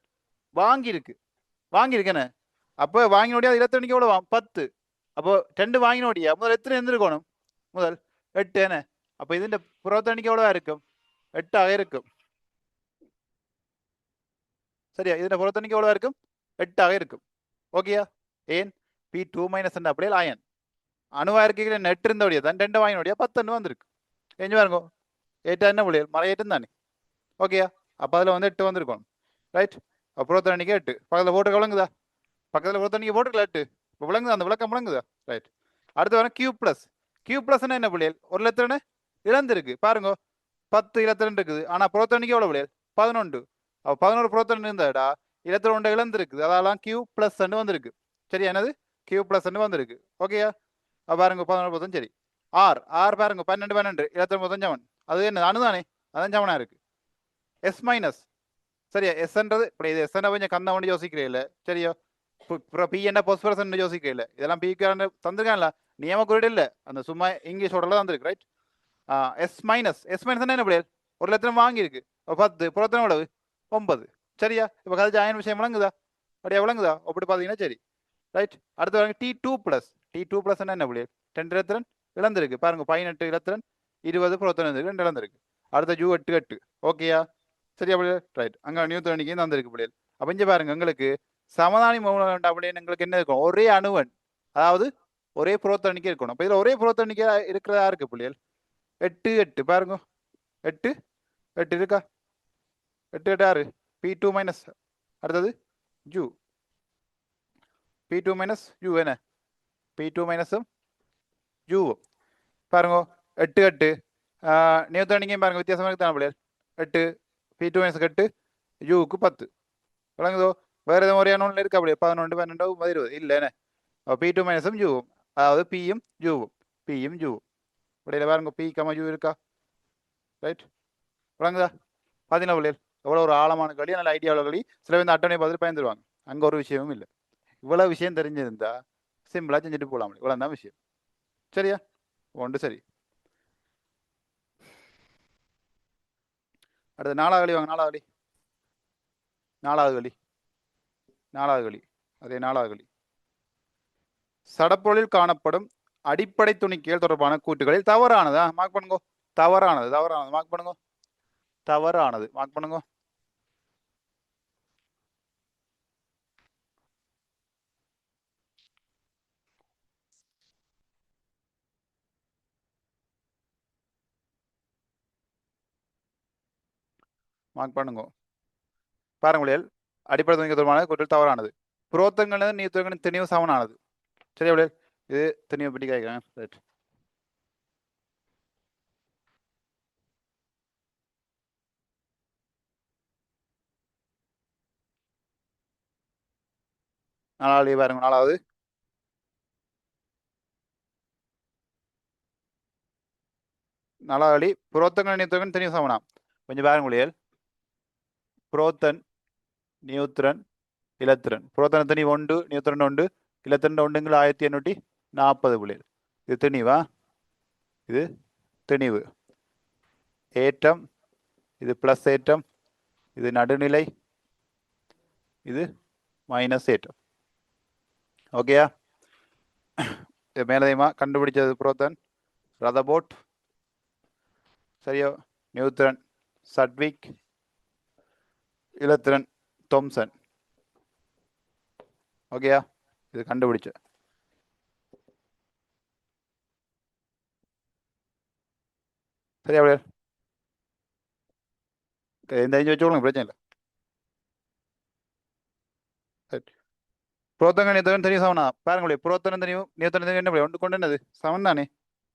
[SPEAKER 1] வாங்கியிருக்கு. வாங்கியிருக்கேன்னு அப்போ வாங்கினோடியா இலத்திரனிக்கு எவ்வளோ? 10. அப்போ 2 வாங்கினோடியா முதல் எத்தனை இருந்திருக்கணும்? முதல் 8 என்ன? அப்போ ഇതിന്റെ புறத்தணிக்கு எவ்வளவா இருக்கும்? 8ஆக இருக்கும். சரியா? ഇതിന്റെ புறத்தணிக்கு எவ்வளவா இருக்கும்? 8ஆக இருக்கும். ஓகேயா? ஏன் P2 மைனஸ் அப்படியே அயன் அணுவா இருக்கிற நெட் இருந்தோடியா தான் 2 வாங்கினோடியா 10 வந்திருக்கு. எஞ்சு பாருங்க, 8 என்ன பிள்ளைகள் மறையேட்டும் தானே. ஓகேயா? அப்போ அதில் வந்து 8 வந்திருக்கணும். ரைட். புறத்தணிக்கு 8 பக்கத்தில் போட்டு விளங்குதா? பக்கத்தில் புறத்தணிக்கு போட்டுக்கல 8. இப்போ விளங்குதா? அந்த விளக்கம் விளங்குதா? ரைட். அடுத்து வர Q பிளஸ். Q பிளஸ்னா என்ன பிள்ளைகள்? ஒரு இலத்திரனை இழந்திருக்கு. பாருங்க 10 இலத்திரன் இருக்குது. ஆனா புறத்தணிக்கு எவ்வளவு பிள்ளைகள்? 11. அப்போ 11 புறத்தணி இருந்தாடா இலத்திரன் ஒன்றை இழந்திருக்குது. அதெல்லாம் Q பிளஸ் வந்திருக்கு. சரியா? என்னது Q பிளஸ் வந்திருக்கு. ஓகேயா? பாருங்க 11 புறத்தன். சரி. ஆர் பாருங்க 12 இலத்திரன் புறத்தன் சமன். அது என்ன அணுதானே, அதான் சமனா இருக்கு. S minus. சரியா? எஸ்ன்றது இப்படி இது எஸ் கொஞ்சம் கண்ண ஒன்று யோசிக்கிறீங்கள. சரியா? பி என்ன பொஸ்பரஸ் யோசிக்கிறீங்கள. இதெல்லாம் பி தந்திருக்கான்ல, நியம குறியீடு இல்லை, அந்த சும்மா இங்கிலீஷோட தந்திருக்கு. Right. S minus. S minus என்ன பிள்ளைகள்? ஒரு இலத்திரம் வாங்கியிருக்கு. 10 புறத்தனம் எவ்வளவு? 9. சரியா? இப்போ கதைச்சு அயன் விஷயம் விளங்குதா? அப்படியே விளங்குதா? அப்படி பார்த்தீங்கன்னா சரி. ரைட். அடுத்து பாருங்க T2 பிளஸ். T2 பிளஸ் என்ன பிள்ளைகள்? 2 இலத்திரன் இழந்திருக்கு. பாருங்க 18 இலத்திரன் 20 புறத்தனம் 2 இழந்திருக்கு. அடுத்த ஜூ 8 ஓகேயா? சரியா பிள்ளைகள்? ரைட். அங்கே நியூத்தனிக்கு தந்திருக்கு பிள்ளைகள். அப்போ இங்கே பாருங்க, எங்களுக்கு சமதானி மூலம் அப்படின்னு எங்களுக்கு என்ன இருக்கும்? ஒரே அணுவன், அதாவது ஒரே புறத்தணிக்கை இருக்கணும். இப்போ இதில் ஒரே புறத்தணிக்கை இருக்கிறதா இருக்கு பிள்ளைகள். 8 பாருங்க, 8 இருக்கா? 8 6. P2 minus. அடுத்தது ஜூ. P2 மைனஸ் ஜூ என்ன? P2 மைனஸும் ஜூவும் பாருங்க 8 நியூத்தனிக்கையும் பாருங்க வித்தியாசமாக இருக்குதான பிள்ளைகள்? 8 P2 மைனஸ் 8 ஜூவுக்கு 10. விளங்குதோ? வேற எதுவும் ஒரே ஒன்று இருக்கா அப்படியே? 11 12 20 இல்லை என்ன? P2 மைனஸும் ஜூவும், அதாவது பியும் ஜூவும். பியும் ஜூவும். அப்படியே பாருங்க P, ஜூ இருக்கா? ரைட், விளங்குதா? பார்த்தீங்களா பிள்ளைகள், எவ்வளோ ஒரு ஆழமான களி, நல்ல ஐடியாவில் களி. சில பேர் இந்த அட்டவணையை பார்த்துட்டு பயந்துருவாங்க. அங்கே ஒரு விஷயமும் இல்லை. இவ்வளோ விஷயம் தெரிஞ்சிருந்தா சிம்பிளாக செஞ்சுட்டு போகலாம். இவ்வளோ தான் விஷயம். சரியா? ஒன்று சரி. அடுத்து நாலாவது களி வாங்க. நாலாவது களி, நாலாவது களி, நாலாவது களி. அதே நாலாவது களி. சடப்பொருளில் காணப்படும் அடிப்படை துணிக்கைகள் தொடர்பான கூற்றுகளில் தவறானதா மார்க் பண்ணுங்க. தவறானது, தவறானது மார்க் பண்ணுங்க. தவறானது மார்க் பண்ணுங்க. மார்க் பண்ணுங்க. பாருங்கள், அடிப்படை துணிக்கை தொடர்பான கூற்றுகள் தவறானது. புரோத்தங்கள் நீத்தங்கள் திணிவு சமனானது. சரியா பிள்ளைகள்? இது திணிவை பற்றி கேட்கிறேன். ரைட், நாலாவது பாருங்க. நாலாவது, நாலாவது புரோத்தங்கள் நியூத்திரன் திணிவு சமனா. கொஞ்சம் பாருங்க பிள்ளைகள். புரோத்தன், நியூத்திரன், இலத்திரன். புரோத்தன திணிவு ஒன்று, நியூத்திரன் ஒன்று, இலத்திரன் ஒன்றுங்கள் 1840 பிள்ளைகள். இது திணிவா? இது திணிவு. ஏற்றம், இது பிளஸ் ஏற்றம், இது நடுநிலை, இது மைனஸ் ஏற்றம். ஓகேயா? மேலதையுமா கண்டுபிடிச்சது புரோத்தன் ரதபோட். சரியா? நியூத்திரன் சட்விக், இலத்திரன் தொம்சன். ஓகேயா? இது கண்டுபிடிச்ச. சரியா பிள்ளைகள்? எந்த வச்சுக்கோங்க, பிரச்சனை இல்லை. புரோத்தங்க நியூத்தரன் தெரியும் சமனா. பாருங்களே, புரோத்தனம் தெரியும் நியூத்தரன் தெரியும் என்ன விடை? ஒன்று கொண்டு என்னது சமன் தானே?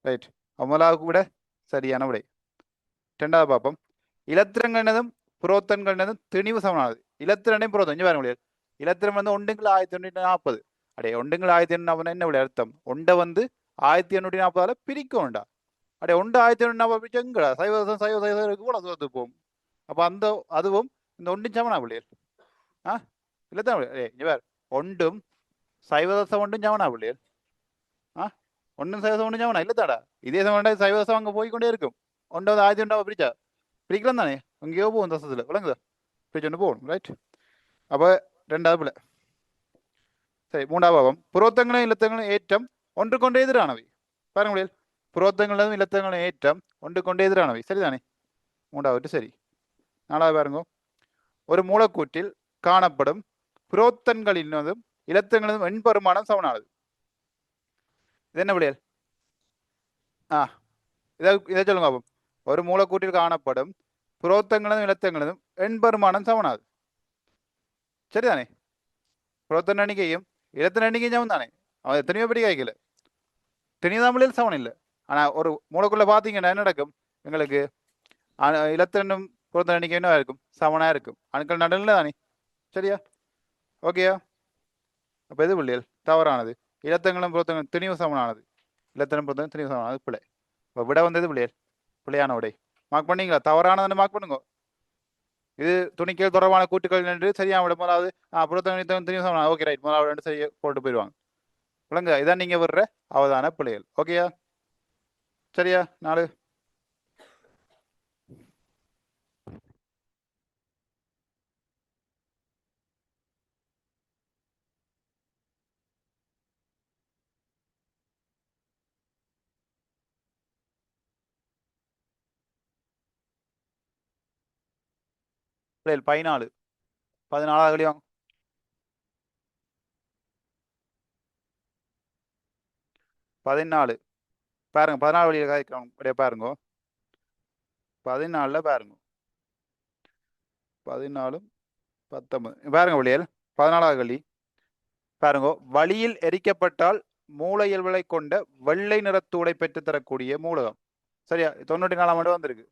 [SPEAKER 1] ரைட், முதலாவுக்கு விட சரியான விடை. ரெண்டாவது பார்ப்போம். இலத்திரங்கனதும் புரோத்தன்கனதும் திணிவு சமனானது. இலத்திரனையும் புரோத்தம் இங்கே பாருங்களே. இலத்திரம் வந்து 1/1840. அடே 1/1840 என்ன விட அர்த்தம்? ஒன்றை வந்து 1840 பிரிக்கும்டா. அடே 1/1840 பிரிச்சு எங்கடா சைவ சைவ சைவருக்கு கூட தோத்து போகும். அப்போ அந்த அதுவும் இந்த ஒன்றின் சமனா பிள்ளைகள். ஆ இல்லத்தான் ஏ இங்கே வேறு ஒன்றும் சைவதசம் ஒன்றும் சமனா பிள்ளைகள். ஆ ஒன்றும் சைவதசம் ஒன்றும் சமனா இல்லத்தாடா. இதே சமண்டா சைவதசம் அங்கே போய்கொண்டே இருக்கும். ஒன்றை வந்து 1840 பிரிச்சா பிரிக்கலாம் தானே? அங்கேயோ போகும் தசத்தில், விளங்குதா? பிரிச்சு ஒன்று போகணும். ரைட், அப்போ ரெண்டாவது பிள்ளை. சரி, மூன்றாவது பாவம். புரோத்தங்களும் இலத்தங்களும் ஏற்றம் ஒன்று கொண்டு எதிரானவை. பாருங்க முடியல், புரோத்தங்களும் இலத்தங்களும் ஏற்றம் ஒன்று கொண்டு எதிரானவை. சரிதானே? மூன்றாவது சரி. நாலாவது பாருங்க. ஒரு மூலக்கூற்றில் காணப்படும் புரோத்தன்களினதும் இலத்தங்களதும் எண்பெருமானம் சமனானது. இது என்ன விடையல்? இதை சொல்லுங்க பாப்போம். ஒரு மூலக்கூற்றில் காணப்படும் புரோத்தங்களதும் இலத்தங்களதும் எண்பெருமானம் சமனாது. சரிதானே? புரோத்தன் எண்ணிக்கையும் இலத்தன எண்ணிக்கையும் சமம் தானே? அவன் எத்தனையோ படி காய்க்கல, தெளிவுதான் சமன் இல்லை. ஆனால் ஒரு மூலக்குள்ள பார்த்தீங்கன்னா என்ன நடக்கும்? எங்களுக்கு இலத்தனும் புரோத்தன் எண்ணிக்கை என்ன இருக்கும்? சமனா இருக்கும். அணுக்கள் நடுநிலை தானே? சரியா? ஓகேயா? அப்போ எது பிள்ளைகள் தவறானது? இலத்தங்களும் புரோத்தங்களும் திணிவு சமனானது. இலத்தனம் புரோத்தனம் திணிவு சமனானது பிள்ளை. இப்போ விட வந்தது பிள்ளைகள் பிள்ளையான விடை. மார்க் பண்ணீங்களா? தவறானதுன்னு மார்க் பண்ணுங்க. இது துணிக்கல் தொடர்பான கூட்டுக்கள் என்று சரியா விட. முதலாவது புரோத்தனம் திணிவு சமனானது. ஓகே ரைட், முதலாவது ரெண்டு சரியா போட்டு போயிடுவாங்க. விளங்க, இதான் நீங்க விடுற அவதான பிள்ளைகள். ஓகேயா? சரியா? 4 பிள்ளைகள் 14 14 கழிவாங்க. 14 பாருங்க. 14 வழியில் காய்க்கிறோம். அப்படியே பாருங்க. 14 பாருங்க. 14 19 பாருங்க வழியல். 14வது வழி பாருங்க. வழியில் எரிக்கப்பட்டால் மூல இயல்புகளை கொண்ட வெள்ளை நிறத்தூளை பெற்று தரக்கூடிய மூலகம். சரியா? 94ஆம் ஆண்டு வந்திருக்கு.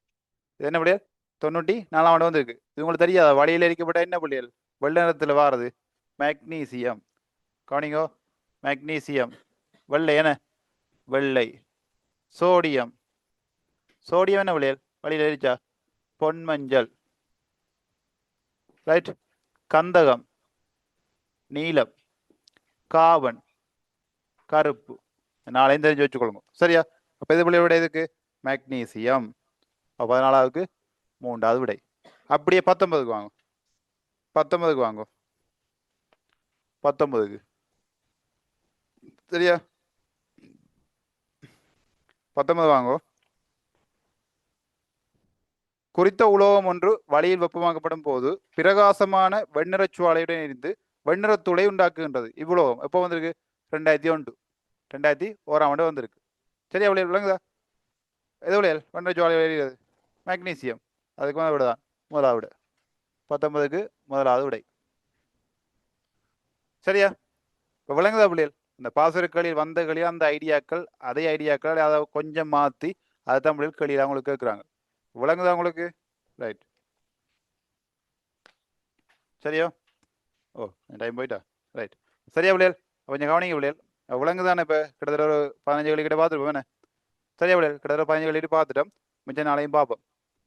[SPEAKER 1] இது என்ன பிள்ளையல்? 94ஆம் ஆண்டு வந்திருக்கு. இது உங்களுக்கு தெரியாதா? வழியில் எரிக்கப்பட்ட என்ன பிள்ளையல் வெள்ளை நிறத்தில் வாரது? மேக்னீசியம். கவனிங்கோ, மேக்னீசியம் வெள்ளை. என்ன வெள்ளை? சோடியம். சோடியம் என்ன விளையல்? வழியில் எழுதிச்சா? பொன்மஞ்சள், ரைட். கந்தகம், நீலம், காவன், கருப்பு. நாளையும் தெரிஞ்சு வச்சுக்கொள்ளுங்க, சரியா? அப்போ இது விட இதுக்கு மெக்னீசியம். அப்போ 14க்கு 3வது விடை. அப்படியே 19க்கு வாங்க. 19க்கு வாங்க. 19க்கு சரியா? 19 வாங்கோ. குறித்த உலோகம் ஒன்று வழியில் வெப்பமாக்கப்படும் போது பிரகாசமான வெண்ணிறச் சுவாலையுடன் இருந்து வெண்ணிறத்துளை உண்டாக்குகின்றது. இவ்வுலோகம் எப்போ வந்திருக்கு? 2001, 2001 வந்திருக்கு. சரியா விளையாடு விளங்குதா? எது விளையால் வெண்ணிற சுவாலை வெளியிடுறது? மெக்னீசியம். அதுக்கு வந்து விடதான் முதலாவது விட. 19க்கு முதலாவது விடை. சரியா? இப்போ விளங்குதா பிள்ளைகள்? இந்த பாசுரக்களில் வந்த களியில் அந்த ஐடியாக்கள், அதே ஐடியாக்கள் அதை கொஞ்சம் மாற்றி அதை தான் பிள்ளைகள் களியில் அவங்களுக்கு கேட்குறாங்க. விளங்குதா உங்களுக்கு? ரைட். சரியா? ஓ, டைம் போயிட்டா? ரைட். சரியா பிள்ளைகள்? கொஞ்சம் கவனிங்க பிள்ளைகள். விளங்குதானே? இப்போ கிட்டத்தட்ட ஒரு 15 களிக்கிட்ட பார்த்துருப்போம் என்ன? சரியா பிள்ளைகள்? கிட்டத்தட்ட 15 களிட்டு பார்த்துட்டோம். மிச்ச நாளையும் பார்ப்போம்.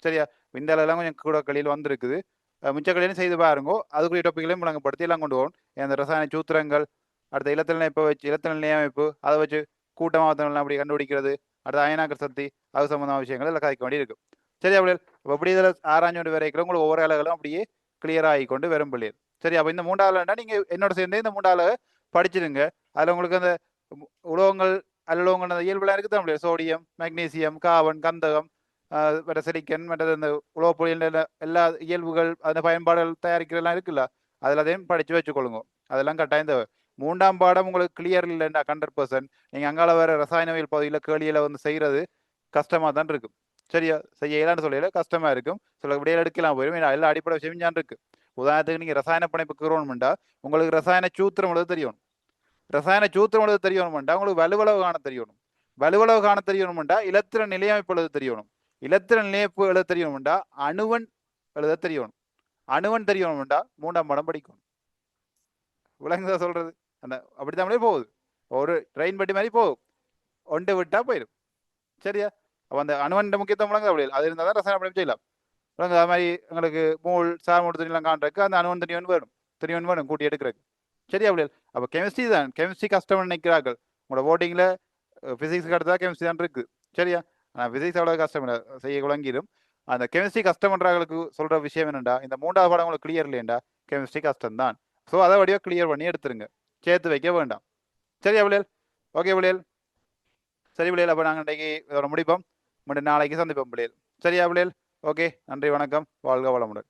[SPEAKER 1] சரியா? விந்தாலெல்லாம் கொஞ்சம் கூட களியில் வந்திருக்குது. மிச்ச களியிலும் செய்து பாருங்கோ. அதுக்குரிய டாப்பிக்களையும் விளங்கப்படுத்தி எல்லாம் கொண்டு போகணும். அந்த ரசாயன சூத்திரங்கள், அடுத்த இலத்திரல் இப்போ வச்சு இலத்திரல் நியமிப்பு, அதை வச்சு கூட்டமாகத்தலாம் அப்படி கண்டுபிடிக்கிறது, அடுத்த அயனாக்கர் சக்தி, அது சம்பந்தமான விஷயங்கள் எல்லாம் கதைக்க வேண்டி இருக்கும். சரியா பிள்ளைகள்? அப்படி இதில் ஆராய்ஞ்சோண்டு வரைக்கும் உங்களுக்கு ஒவ்வொரு அலகுகளும் அப்படியே கிளியர் ஆகி கொண்டு வரும் பிள்ளைகள். சரி, அப்போ இந்த 3வது நீங்க என்னோட சேர்ந்து இந்த 3வது படிச்சிருங்க. அதில் உங்களுக்கு அந்த உலோகங்கள் அல்லோகங்கள் அந்த இயல்புலாம் இருக்குது தான் பிள்ளைகள். சோடியம், மெக்னீசியம், காவன், கந்தகம், மற்ற சிலிக்கன், மற்றது அந்த உலோகப்பொருள் எல்லா இயல்புகள், அந்த பயன்பாடுகள் தயாரிக்கிறதெல்லாம் இருக்குல்ல, அதில் அதையும் படித்து வச்சுக்கொள்ளுங்க. அதெல்லாம் கட்டாயம் தேவை. 3ஆம் பாடம் உங்களுக்கு கிளியர் இல்லைண்டா 100%. நீங்கள் அங்கால வேற ரசாயனவியல் பகுதியில் கேளியில் வந்து செய்கிறது கஷ்டமாக தான் இருக்கும். சரியா? செய்யலான்னு சொல்லல, கஷ்டமா இருக்கும். சில விடையில் எடுக்கலாம் போயிடும். எல்லா அடிப்படை விஷயம் ஞான் இருக்கு. உதாரணத்துக்கு நீங்க ரசாயன பிணைப்பு கீறணும்டா உங்களுக்கு ரசாயன சூத்திரம் எழுத தெரியணும். ரசாயன சூத்திரம் எழுத தெரியணும்டா உங்களுக்கு வலுவளவு காண தெரியணும். வலுவளவு காண தெரியணும்டா இலத்திர நிலையமைப்பு எழுத தெரியணும். இலத்திர நிலையமைப்பு எழுத தெரியணும்டா அணுவன் எழுத தெரியணும். அணுவன் தெரியணும்டா 3ஆம் பாடம் படிக்கணும். விளங்குதா சொல்றது? அந்த அப்படித்தாமலே போகுது. ஒரு ட்ரெயின் பட்டி மாதிரி போகும். ஒன்று விட்டா போயிடும். சரியா? அப்போ அந்த அணுவன் முக்கியத்துவம் விளங்குதா? அப்படி அது இருந்தால் தான் ரசாயன படிப்பு செய்யலாம். விளங்குது? அது மாதிரி எங்களுக்கு மூல் சார்மூடு தண்ணியெல்லாம் காண்றதுக்கு அந்த அணுவன் தனியன் வேணும். தனியன் வேணும் கூட்டி எடுக்கிறதுக்கு. சரியா பிள்ளைகள்? அப்போ கெமிஸ்ட்ரி தான். கெமிஸ்ட்ரி கஷ்டம் நினைக்கிறார்கள். உங்களோட ஓட்டிங்கில் ஃபிசிக்ஸ் அடுத்தா கெமிஸ்ட்ரி தான் இருக்குது. சரியா? ஆனால் ஃபிசிக்ஸ் அவ்வளோ கஷ்டம் இல்லை, செய்ய விளங்கிடும். அந்த கெமிஸ்ட்ரி கஷ்டம் பண்ணுறாங்களுக்கு சொல்கிற விஷயம் என்னென்னா, இந்த 3வது பாடம் உங்களுக்கு கிளியர் இல்லையண்டா கெமிஸ்ட்ரி கஷ்டம் தான். ஸோ அதை வழியாக கிளியர் பண்ணி எடுத்துருங்க. சேர்த்து வைக்க வேண்டாம். சரியா பிள்ளைகள்? ஓகே பிள்ளைகள்? சரி பிள்ளைகள், அப்போ நாங்கள் இன்றைக்கு இதோட முடிப்போம். மீண்டும் நாளைக்கு சந்திப்போம் பிள்ளைகள். சரியா பிள்ளைகள்? ஓகே, நன்றி, வணக்கம், வாழ்க வளமுடன்.